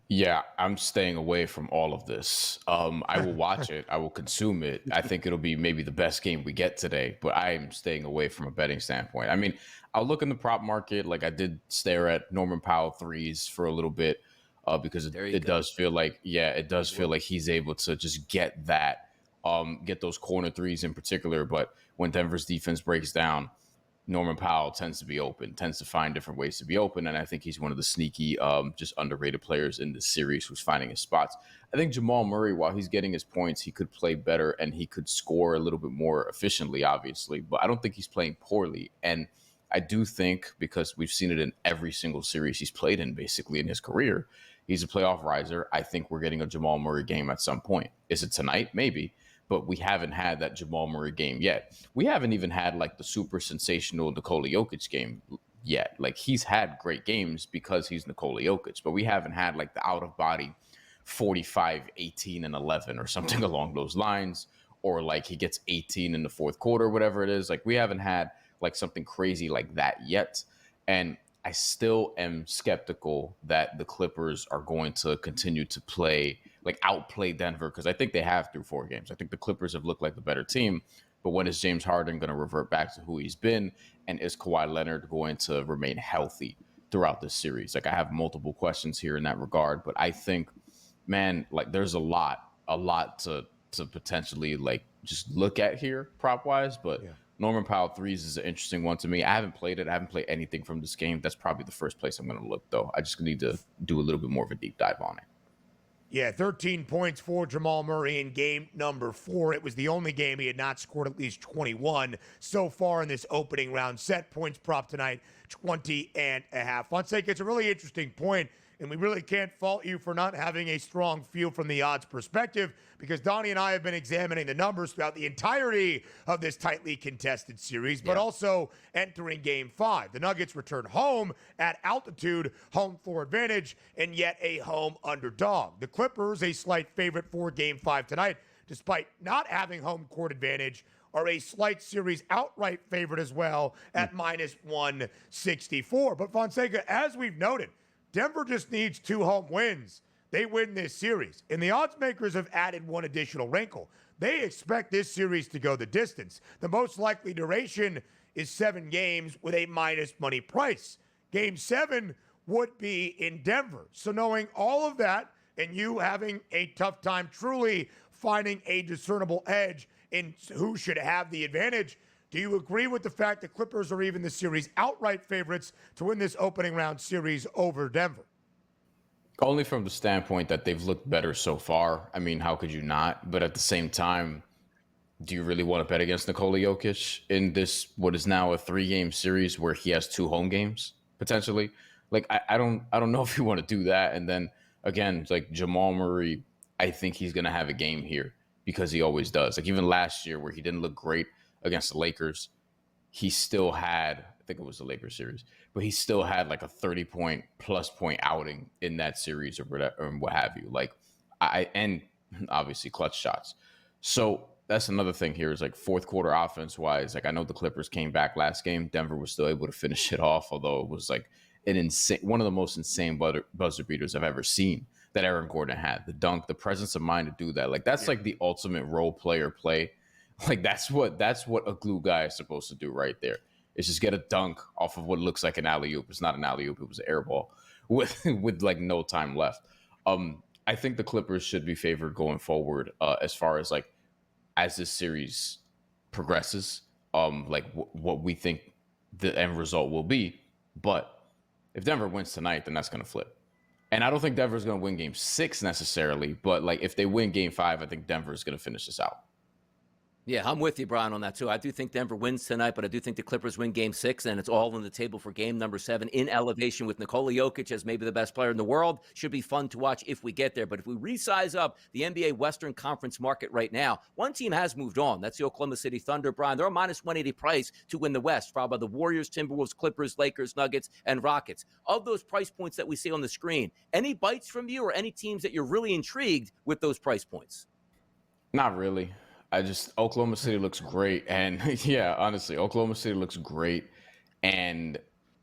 Yeah, I'm staying away from all of this. I will watch it. I will consume it. I think it'll be maybe the best game we get today, but I am staying away from a betting standpoint. I mean, I'll look in the prop market. Like I did stare at Norman Powell threes for a little bit because it does feel like, feel like he's able to just get that, get those corner threes in particular. But when Denver's defense breaks down, Norman Powell tends to be open, tends to find different ways to be open. And I think he's one of the sneaky, just underrated players in this series who's finding his spots. I think Jamal Murray, while he's getting his points, he could play better and he could score a little bit more efficiently, obviously. But I don't think he's playing poorly. And I do think, because we've seen it in every single series he's played in basically in his career, he's a playoff riser. I think we're getting a Jamal Murray game at some point. Is it tonight? Maybe. But we haven't had that Jamal Murray game yet. We haven't even had like the super sensational Nikola Jokic game yet. Like he's had great games because he's Nikola Jokic, but we haven't had like the out of body 45, 18, and 11 or something along those lines, or like he gets 18 in the fourth quarter, whatever it is. Like we haven't had like something crazy like that yet. And I still am skeptical that the Clippers are going to continue to outplay Denver, because I think they have through 4 games. I think the Clippers have looked like the better team, but when is James Harden going to revert back to who he's been? And is Kawhi Leonard going to remain healthy throughout this series? Like I have multiple questions here in that regard, but I think, man, like there's a lot to potentially like just look at here prop wise, but Norman Powell threes is an interesting one to me. I haven't played it. I haven't played anything from this game. That's probably the first place I'm going to look, though. I just need to do a little bit more of a deep dive on it. Yeah, 13 points for Jamal Murray in game number 4. It was the only game he had not scored at least 21 so far in this opening round. Set points prop tonight, 20.5. Fonseca, it's a really interesting point, and we really can't fault you for not having a strong feel from the odds perspective, because Donnie and I have been examining the numbers throughout the entirety of this tightly contested series, but also entering game 5. The Nuggets return home at altitude, home floor advantage, and yet a home underdog. The Clippers, a slight favorite for game 5 tonight, despite not having home court advantage, are a slight series outright favorite as well at -164. But Fonseca, as we've noted, Denver just needs 2 home wins. They win this series. And the odds makers have added one additional wrinkle. They expect this series to go the distance. The most likely duration is 7 games with a minus money price. Game 7 would be in Denver. So knowing all of that and you having a tough time truly finding a discernible edge in who should have the advantage, do you agree with the fact that Clippers are even the series outright favorites to win this opening round series over Denver? Only from the standpoint that they've looked better so far. I mean, how could you not? But at the same time, do you really want to bet against Nikola Jokic in this, what is now a 3-game series where he has 2 home games potentially? Like, I don't know if you want to do that. And then again, like Jamal Murray, I think he's going to have a game here because he always does. Like even last year where he didn't look great against the Lakers, he still had, I think it was the Lakers series, but he still had like a 30-plus point outing in that series or what have you. Like and obviously clutch shots. So that's another thing here is like fourth quarter offense wise. Like I know the Clippers came back last game. Denver was still able to finish it off, although it was like one of the most insane buzzer beaters I've ever seen that Aaron Gordon had. The dunk, the presence of mind to do that. Like that's like the ultimate role player play. Like that's what a glue guy is supposed to do right there. Is just get a dunk off of what looks like an alley-oop. It's not an alley-oop. It was an air ball with like no time left. I think the Clippers should be favored going forward as far as like as this series progresses, what we think the end result will be. But if Denver wins tonight, then that's going to flip. And I don't think Denver's going to win game 6 necessarily, but like if they win game 5, I think Denver is going to finish this out. Yeah, I'm with you, Brian, on that, too. I do think Denver wins tonight, but I do think the Clippers win Game 6, and it's all on the table for game number 7 in elevation with Nikola Jokic as maybe the best player in the world. Should be fun to watch if we get there. But if we resize up the NBA Western Conference market right now, one team has moved on. That's the Oklahoma City Thunder, Brian. They're a minus 180 price to win the West, followed by the Warriors, Timberwolves, Clippers, Lakers, Nuggets, and Rockets. Of those price points that we see on the screen, any bites from you or any teams that you're really intrigued with those price points? Not really. Oklahoma City looks great. And yeah, honestly, Oklahoma City looks great. And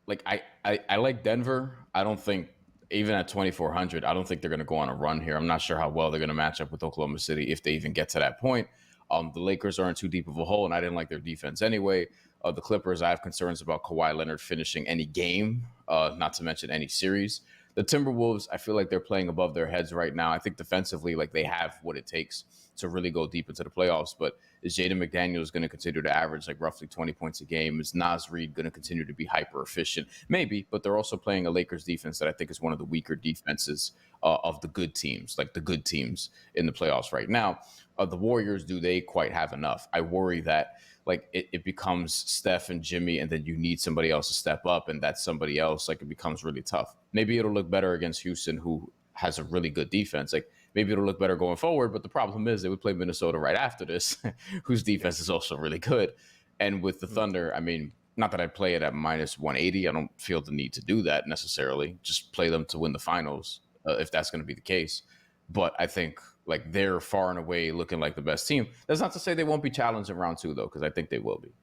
like, I like Denver. I don't think even at 2,400, I don't think they're going to go on a run here. I'm not sure how well they're going to match up with Oklahoma City if they even get to that point. The Lakers are in too deep of a hole, and I didn't like their defense anyway. The Clippers, I have concerns about Kawhi Leonard finishing any game, not to mention any series. The Timberwolves, I feel like they're playing above their heads right now. I think defensively, like they have what it takes to really go deep into the playoffs. But is Jaden McDaniels going to continue to average like roughly 20 points a game? Is Naz Reid going to continue to be hyper efficient? Maybe, but they're also playing a Lakers defense that I think is one of the weaker defenses of the good teams, like the good teams in the playoffs right now. The Warriors, do they quite have enough? I worry that like it becomes Steph and Jimmy, and then you need somebody else to step up, and that's somebody else. Like it becomes really tough. Maybe it'll look better against Houston, who has a really good defense. Like maybe it'll look better going forward, but the problem is they would play Minnesota right after this, whose defense is also really good. And with the Thunder, I mean, not that I play it at minus 180. I don't feel the need to do that necessarily. Just play them to win the finals if that's going to be the case. But I think like they're far and away looking like the best team. That's not to say they won't be challenged in round 2, though, because I think they will be.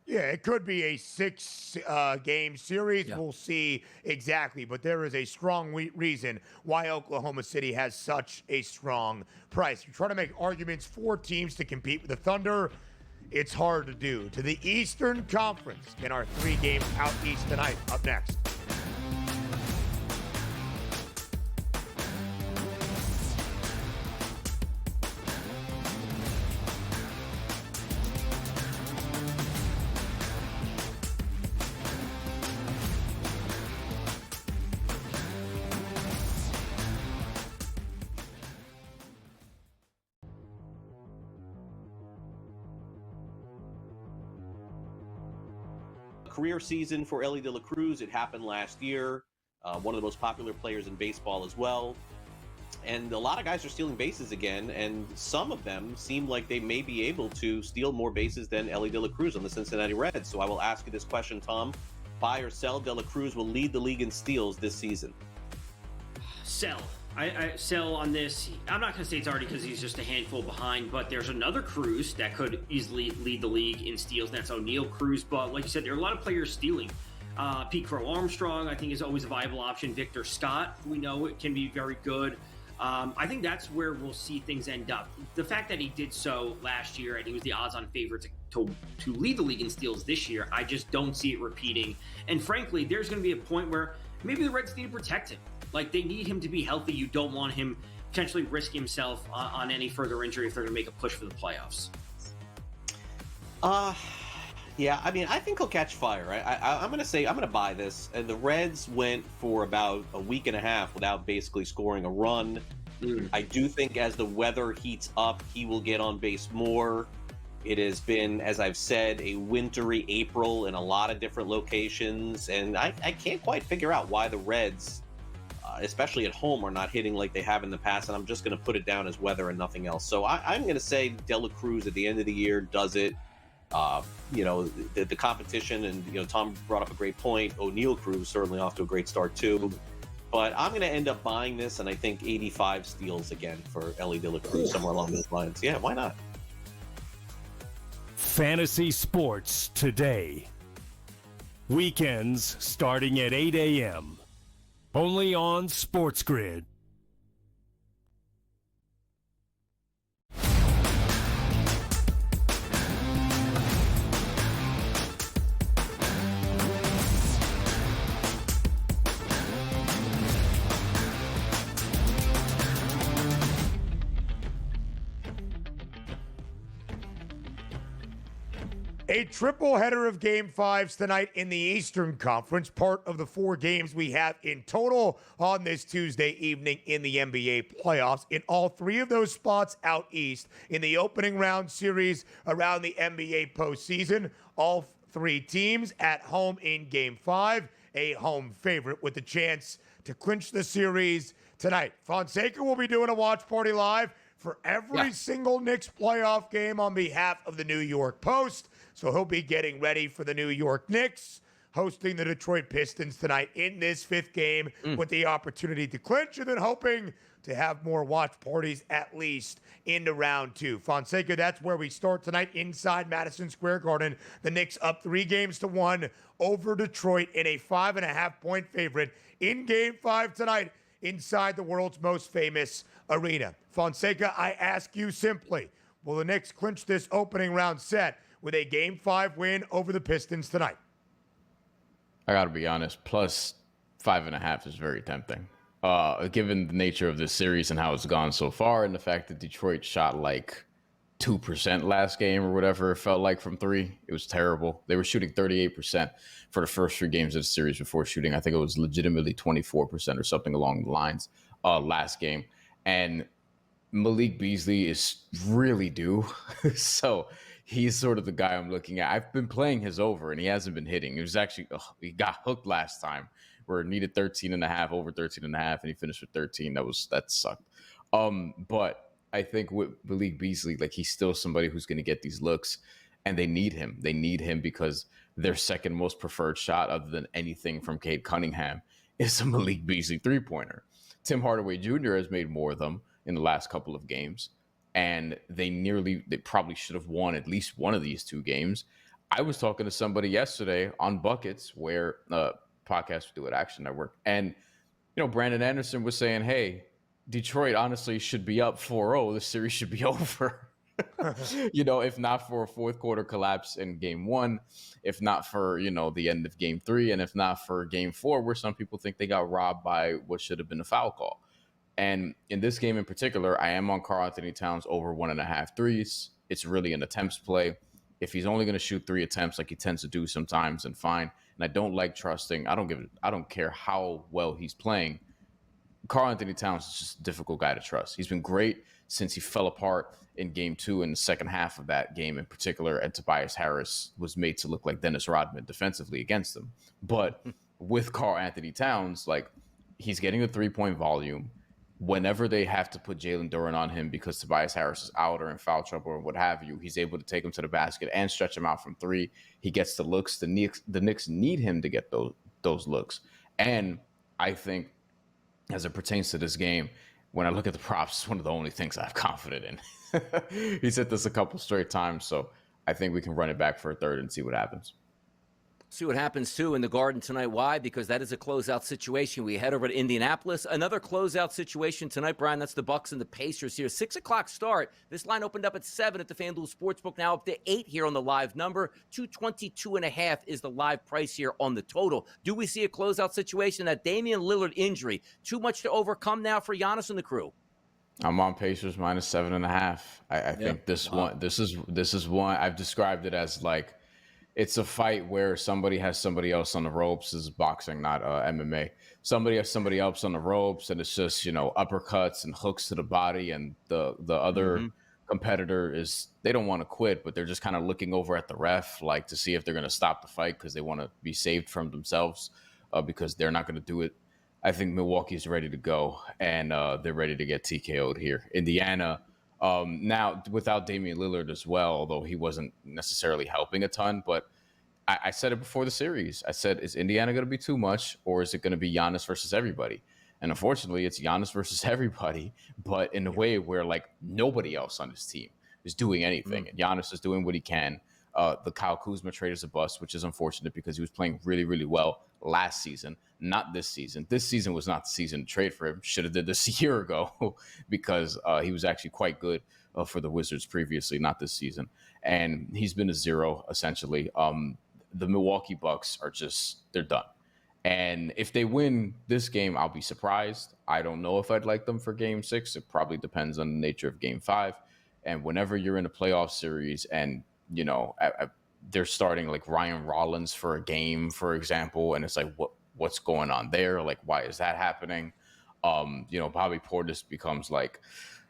Yeah, it could be a 6-game series. Yeah. We'll see exactly. But there is a strong reason why Oklahoma City has such a strong price. You try to make arguments for teams to compete with the Thunder. It's hard to do. To the Eastern Conference in our 3 games out east tonight. Up next. Career season for Elly De La Cruz. It happened last year. One of the most popular players in baseball as well. And a lot of guys are stealing bases again, and some of them seem like they may be able to steal more bases than Elly De La Cruz on the Cincinnati Reds. So I will ask you this question, Tom. Buy or sell? De La Cruz will lead the league in steals this season. Sell. I sell on this. I'm not going to say it's already because he's just a handful behind, but there's another Cruz that could easily lead the league in steals, and that's O'Neal Cruz. But like you said, there are a lot of players stealing. Pete Crow Armstrong, I think, is always a viable option. Victor Scott, we know it can be very good. I think that's where we'll see things end up. The fact that he did so last year and he was the odds-on favorite to lead the league in steals this year, I just don't see it repeating. And frankly, there's going to be a point where maybe the Reds need to protect him. Like, they need him to be healthy. You don't want him potentially risk himself on any further injury if they're going to make a push for the playoffs. Yeah, I mean, I think he'll catch fire. I'm going to buy this. And the Reds went for about a week and a half without basically scoring a run. I do think as the weather heats up, he will get on base more. It has been, as I've said, a wintry April in a lot of different locations. And I can't quite figure out why the Reds, especially at home, are not hitting like they have in the past. And I'm just going to put it down as weather and nothing else. So I'm going to say De La Cruz at the end of the year does it. The competition, and Tom brought up a great point. O'Neal Cruz certainly off to a great start too, but I'm going to end up buying this, and I think 85 steals again for Elly De La Cruz, somewhere along those lines. Yeah, why not? Fantasy Sports Today. Weekends starting at 8 a.m. Only on SportsGrid. A triple header of Game 5s tonight in the Eastern Conference, part of the 4 games we have in total on this Tuesday evening in the NBA playoffs. In all 3 of those spots out east in the opening round series around the NBA postseason, all 3 teams at home in Game 5, a home favorite with the chance to clinch the series tonight. Fonseca will be doing a watch party live for every single Knicks playoff game on behalf of the New York Post. So he'll be getting ready for the New York Knicks, hosting the Detroit Pistons tonight in this 5th game with the opportunity to clinch and then hoping to have more watch parties at least into round 2. Fonseca, that's where we start tonight inside Madison Square Garden. The Knicks up 3-1 over Detroit in a 5.5-point favorite in Game 5 tonight inside the world's most famous arena. Fonseca, I ask you simply, will the Knicks clinch this opening round set with a Game 5 win over the Pistons tonight? I got to be honest, plus 5.5 is very tempting. Given the nature of this series and how it's gone so far, and the fact that Detroit shot like 2% last game or whatever it felt like from 3, it was terrible. They were shooting 38% for the first 3 games of the series before shooting. I think it was legitimately 24% or something along the lines last game. And Malik Beasley is really due. So he's sort of the guy I'm looking at. I've been playing his over, and he hasn't been hitting. It was actually, he got hooked last time where it needed 13.5, over 13.5, and he finished with 13. That sucked. But I think with Malik Beasley, like, he's still somebody who's going to get these looks, and they need him. They need him because their second most preferred shot, other than anything from Cade Cunningham, is a Malik Beasley three-pointer. Tim Hardaway Jr. has made more of them in the last couple of games, and they probably should have won at least one of these 2 games. I was talking to somebody yesterday on Buckets, where podcast we do at Action Network, and Brandon Anderson was saying, hey, Detroit honestly should be up 4-0. The series should be over. If not for a fourth quarter collapse in Game 1, if not for, the end of Game 3, and if not for Game 4, where some people think they got robbed by what should have been a foul call. And in this game in particular, I am on Karl-Anthony Towns over 1.5 threes. It's really an attempts play. If he's only going to shoot 3 attempts like he tends to do sometimes, then fine. And I don't like trusting. I don't care how well he's playing. Karl-Anthony Towns is just a difficult guy to trust. He's been great since he fell apart in Game 2 in the second half of that game in particular, and Tobias Harris was made to look like Dennis Rodman defensively against him. But with Karl-Anthony Towns, like, he's getting a 3-point volume. Whenever they have to put Jalen Duren on him because Tobias Harris is out or in foul trouble or what have you, he's able to take him to the basket and stretch him out from 3. He gets the looks. The Knicks need him to get those looks. And I think as it pertains to this game, when I look at the props, it's one of the only things I have confidence in. He's hit this a couple straight times, so I think we can run it back for a third and see what happens. See what happens, too, in the Garden tonight. Why? Because that is a closeout situation. We head over to Indianapolis. Another closeout situation tonight, Brian. That's the Bucks and the Pacers here. 6 o'clock start. This line opened up at 7 at the FanDuel Sportsbook. Now up to 8 here on the live number. 222.5 is the live price here on the total. Do we see a closeout situation? That Damian Lillard injury, too much to overcome now for Giannis and the crew? I'm on Pacers minus 7.5. I think this is one. I've described it as like, it's a fight where somebody has somebody else on the ropes. This is boxing, not MMA. Somebody has somebody else on the ropes, and it's just, uppercuts and hooks to the body. And the other competitor they don't want to quit, but they're just kind of looking over at the ref, like, to see if they're going to stop the fight because they want to be saved from themselves because they're not going to do it. I think Milwaukee's ready to go, and they're ready to get TKO'd here. Indiana, now without Damian Lillard as well, although he wasn't necessarily helping a ton, but I said it before the series. I said, is Indiana going to be too much, or is it going to be Giannis versus everybody? And unfortunately, it's Giannis versus everybody, but in a way where, like, nobody else on this team is doing anything. And Giannis is doing what he can. The Kyle Kuzma trade is a bust, which is unfortunate because he was playing really, really well last season, not this season. This season was not the season to trade for him. Should have did this a year ago because he was actually quite good for the Wizards previously, not this season. And he's been a zero, essentially. The Milwaukee Bucks they're done. And if they win this game, I'll be surprised. I don't know if I'd like them for Game 6. It probably depends on the nature of Game 5. And whenever you're in a playoff series and, they're starting like Ryan Rollins for a game, for example, and it's like what's going on there? Like, why is that happening? Bobby Portis becomes like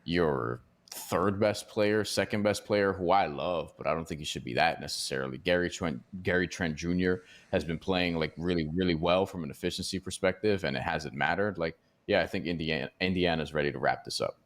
your third best player, second best player, who I love, but I don't think he should be that necessarily. Gary Trent Jr. has been playing like really, really well from an efficiency perspective, and it hasn't mattered. Like, yeah, I think Indiana's ready to wrap this up.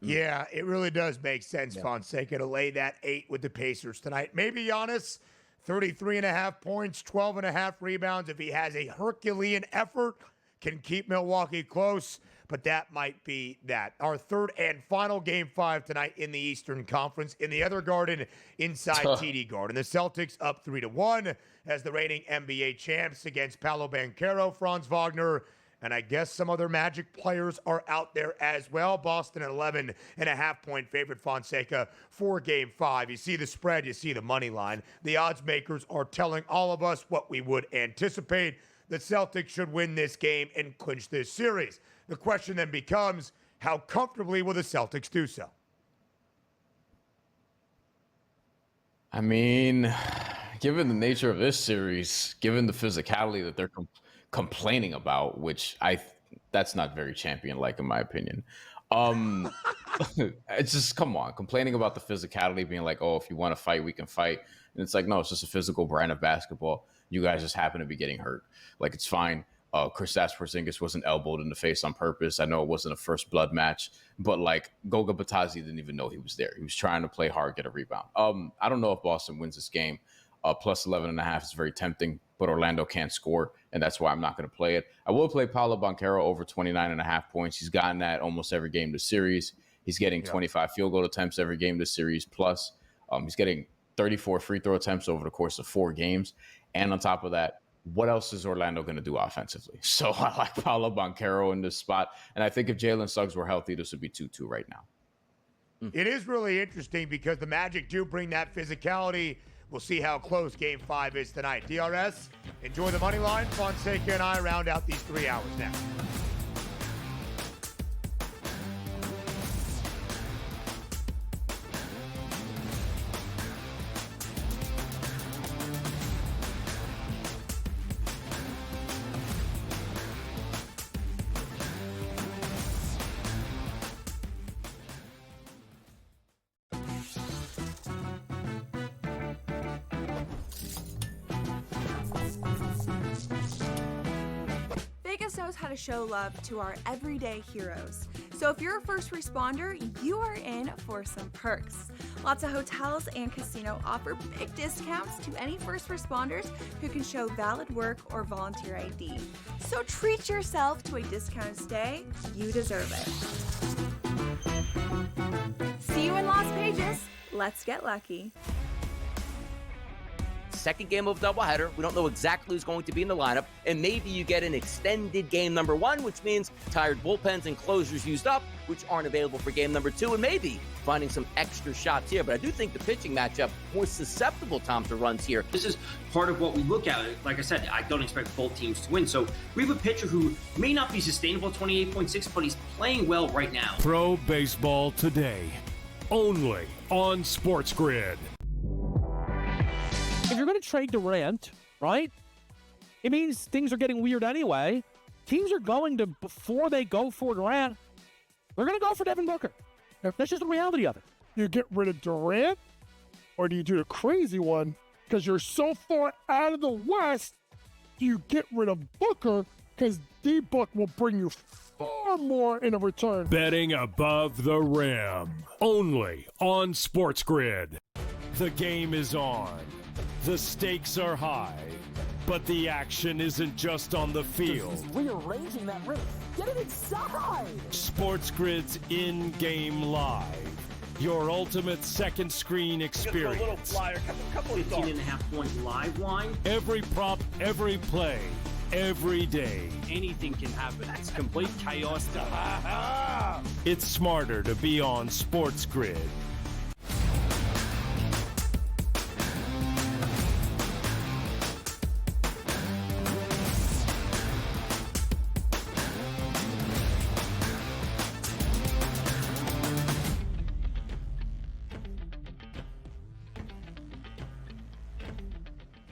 Yeah, it really does make sense, Fonseca, to lay that 8 with the Pacers tonight. Maybe Giannis, 33.5 points, 12.5 rebounds. If he has a Herculean effort, can keep Milwaukee close, but that might be that. Our third and final Game 5 tonight in the Eastern Conference. In the other Garden, inside TD Garden. The Celtics up 3-1 as the reigning NBA champs against Paolo Banchero, Franz Wagner, and I guess some other Magic players are out there as well. Boston at 11.5-point favorite, Fonseca, for Game 5. You see the spread, you see the money line. The odds makers are telling all of us what we would anticipate. The Celtics should win this game and clinch this series. The question then becomes, how comfortably will the Celtics do so? I mean, given the nature of this series, given the physicality that they're complaining about, which that's not very champion-like in my opinion. It's just, come on, complaining about the physicality, being like, oh, if you want to fight, we can fight. And it's like, no, it's just a physical brand of basketball. You guys just happen to be getting hurt. Like, it's fine. Kristaps Porzingis wasn't elbowed in the face on purpose. I know it wasn't a first blood match, but like Goga Batadze didn't even know he was there. He was trying to play hard, get a rebound. I don't know if Boston wins this game. Plus 11.5 is very tempting, but Orlando can't score, and that's why I'm not going to play it. I will play Paolo Banchero over 29.5 points. He's gotten that almost every game this series. He's getting 25 field goal attempts every game this series. Plus, he's getting 34 free throw attempts over the course of 4 games. And on top of that, what else is Orlando going to do offensively? So I like Paolo Banchero in this spot. And I think if Jalen Suggs were healthy, this would be 2-2 right now. It is really interesting because the Magic do bring that physicality. We'll see how close Game 5 is tonight. DRS, enjoy the money line. Fonseca and I round out these 3 hours next. Vegas knows how to show love to our everyday heroes. So if you're a first responder, you are in for some perks. Lots of hotels and casino offer big discounts to any first responders who can show valid work or volunteer ID. So treat yourself to a discounted stay. You deserve it. See you in Las Vegas. Let's get lucky. Second game of doubleheader. We don't know exactly who's going to be in the lineup, and maybe you get an extended game number 1, which means tired bullpens and closers used up, which aren't available for game number 2, and maybe finding some extra shots here. But I do think the pitching matchup more susceptible, Tom, to runs here. This is part of what we look at. Like I said, I don't expect both teams to win. So we have a pitcher who may not be sustainable at 28.6, but he's playing well right now. Pro Baseball Today, only on SportsGrid. If you're going to trade Durant, right, it means things are getting weird anyway. Teams are going to, before they go for Durant, they're going to go for Devin Booker. That's just the reality of it. You get rid of Durant, or do you do the crazy one? Because you're so far out of the West, do you get rid of Booker? Because D-Book will bring you far more in a return. Betting above the rim, only on SportsGrid. The game is on. The stakes are high, but the action isn't just on the field. He's rearranging that rim. Get it inside! SportsGrid's in-game live. Your ultimate second screen experience. A little flyer, couple 15.5-point live line. Every prop, every play, every day. Anything can happen. It's complete chaos. It's smarter to be on SportsGrid.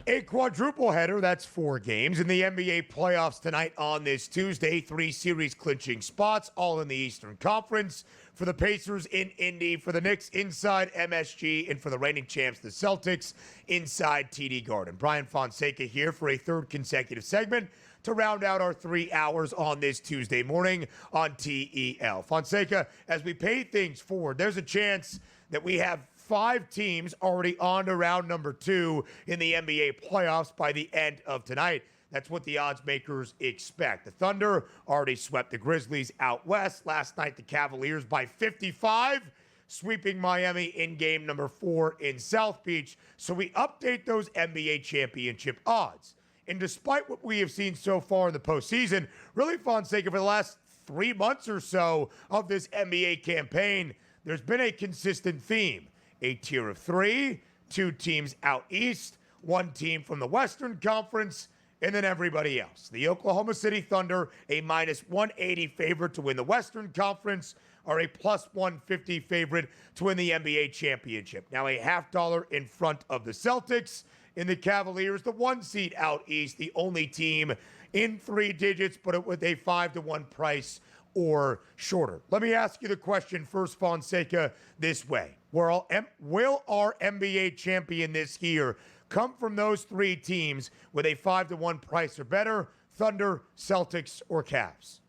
A quadruple header, that's 4 games. In the NBA playoffs tonight on this Tuesday, 3 series clinching spots, all in the Eastern Conference. For the Pacers in Indy, for the Knicks inside MSG, and for the reigning champs, the Celtics, inside TD Garden. Bryan Fonseca here for a third consecutive segment to round out our 3 hours on this Tuesday morning on TEL. Fonseca, as we pay things forward, there's a chance that we have 5 teams already on to round number 2 in the NBA playoffs by the end of tonight. That's what the odds makers expect. The Thunder already swept the Grizzlies out west. Last night, the Cavaliers by 55, sweeping Miami in game number 4 in South Beach. So we update those NBA championship odds. And despite what we have seen so far in the postseason, really, Fonseca, for the last 3 months or so of this NBA campaign, there's been a consistent theme. A tier of 3, 2 teams out east, 1 team from the Western Conference, and then everybody else. The Oklahoma City Thunder, a minus 180 favorite to win the Western Conference, are a plus 150 favorite to win the NBA championship. Now a $0.50 in front of the Celtics. In the Cavaliers, the 1 seed out east, the only team in 3 digits, but with a 5-1 price or shorter. Let me ask you the question first, Fonseca, this way. Will our NBA champion this year come from those 3 teams with a 5-1 price or better? Thunder, Celtics, or Cavs?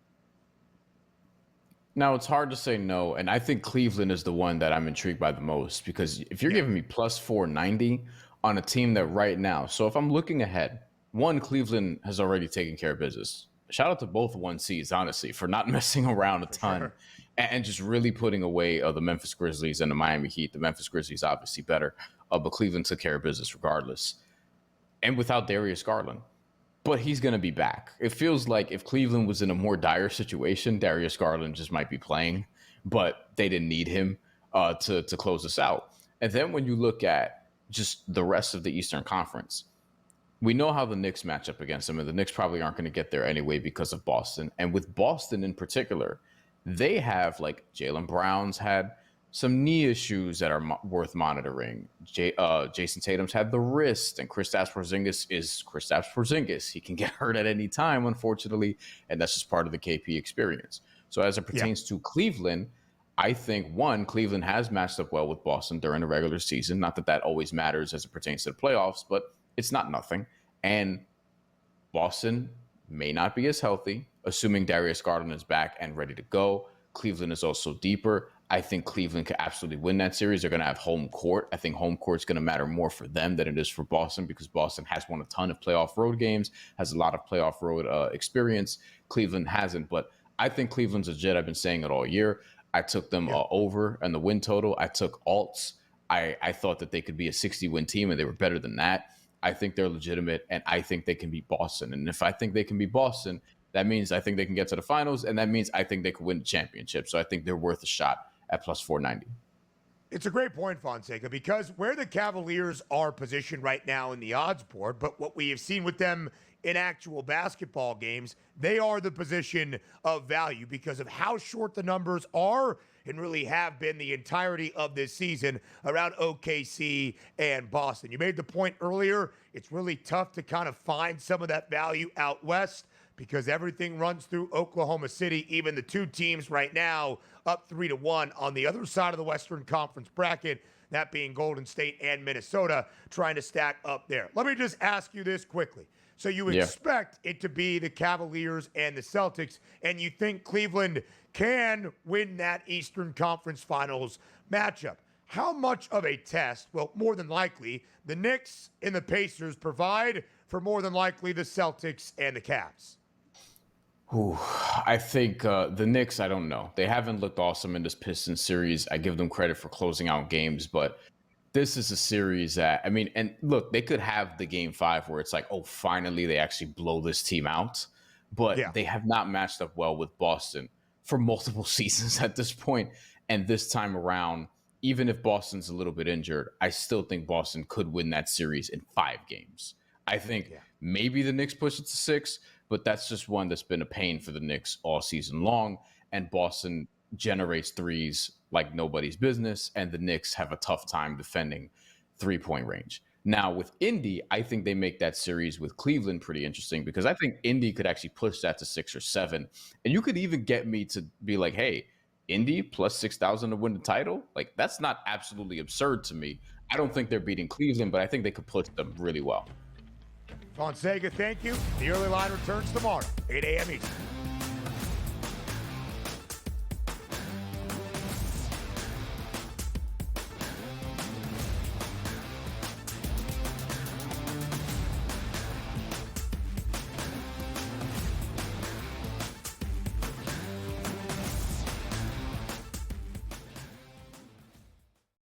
Now, it's hard to say no, and I think Cleveland is the one that I'm intrigued by the most, because if you're giving me plus 490 on a team that right now, so if I'm looking ahead, one, Cleveland has already taken care of business. Shout out to both 1 seeds, honestly, for not messing around a ton and just really putting away the Memphis Grizzlies and the Miami Heat. The Memphis Grizzlies obviously better, but Cleveland took care of business regardless. And without Darius Garland. But he's going to be back. It feels like if Cleveland was in a more dire situation, Darius Garland just might be playing, but they didn't need him to close us out. And then when you look at just the rest of the Eastern Conference, we know how the Knicks match up against them, and the Knicks probably aren't going to get there anyway because of Boston. And with Boston in particular, they have, like, Jaylen Brown's had some knee issues that are worth monitoring. Jason Tatum's had the wrist, and Kristaps Porzingis is Kristaps Porzingis. He can get hurt at any time, unfortunately, and that's just part of the KP experience. So as it pertains to Cleveland, I think, one, Cleveland has matched up well with Boston during the regular season. Not that that always matters as it pertains to the playoffs, but it's not nothing. And Boston may not be as healthy, assuming Darius Garland is back and ready to go. Cleveland is also deeper. I think Cleveland could absolutely win that series. They're going to have home court. I think home court is going to matter more for them than it is for Boston, because Boston has won a ton of playoff road games, has a lot of playoff road experience. Cleveland hasn't, but I think Cleveland's legit. I've been saying it all year. I took them over and the win total. I took alts. I thought that they could be a 60-win team, and they were better than that. I think they're legitimate, and I think they can beat Boston. And if I think they can beat Boston, that means I think they can get to the finals, and that means I think they could win the championship. So I think they're worth a shot at plus 490. It's a great point, Fonseca, because where the Cavaliers are positioned right now in the odds board, but what we have seen with them in actual basketball games, they are the position of value because of how short the numbers are and really have been the entirety of this season around OKC and Boston. You made the point earlier, it's really tough to kind of find some of that value out west because everything runs through Oklahoma City. Even the 2 teams right now up 3-1 on the other side of the Western Conference bracket, that being Golden State and Minnesota, trying to stack up there. Let me just ask you this quickly. So you expect it to be the Cavaliers and the Celtics, and you think Cleveland can win that Eastern Conference Finals matchup. How much of a test will more than likely the Knicks and the Pacers provide for more than likely the Celtics and the Cavs? Ooh, I think the Knicks, I don't know. They haven't looked awesome in this Pistons series. I give them credit for closing out games, but this is a series that, I mean, and look, they could have the game 5 where it's like, oh, finally they actually blow this team out. But they have not matched up well with Boston for multiple seasons at this point. And this time around, even if Boston's a little bit injured, I still think Boston could win that series in 5 games. I think maybe the Knicks push it to 6, but that's just one that's been a pain for the Knicks all season long. And Boston generates threes like nobody's business, and the Knicks have a tough time defending 3-point range. Now with Indy, I think they make that series with Cleveland pretty interesting because I think Indy could actually push that to 6 or 7. And you could even get me to be like, hey, Indy plus 6,000 to win the title? Like, that's not absolutely absurd to me. I don't think they're beating Cleveland, but I think they could push them really well. Fonseca, thank you. The early line returns tomorrow, 8 a.m. Eastern.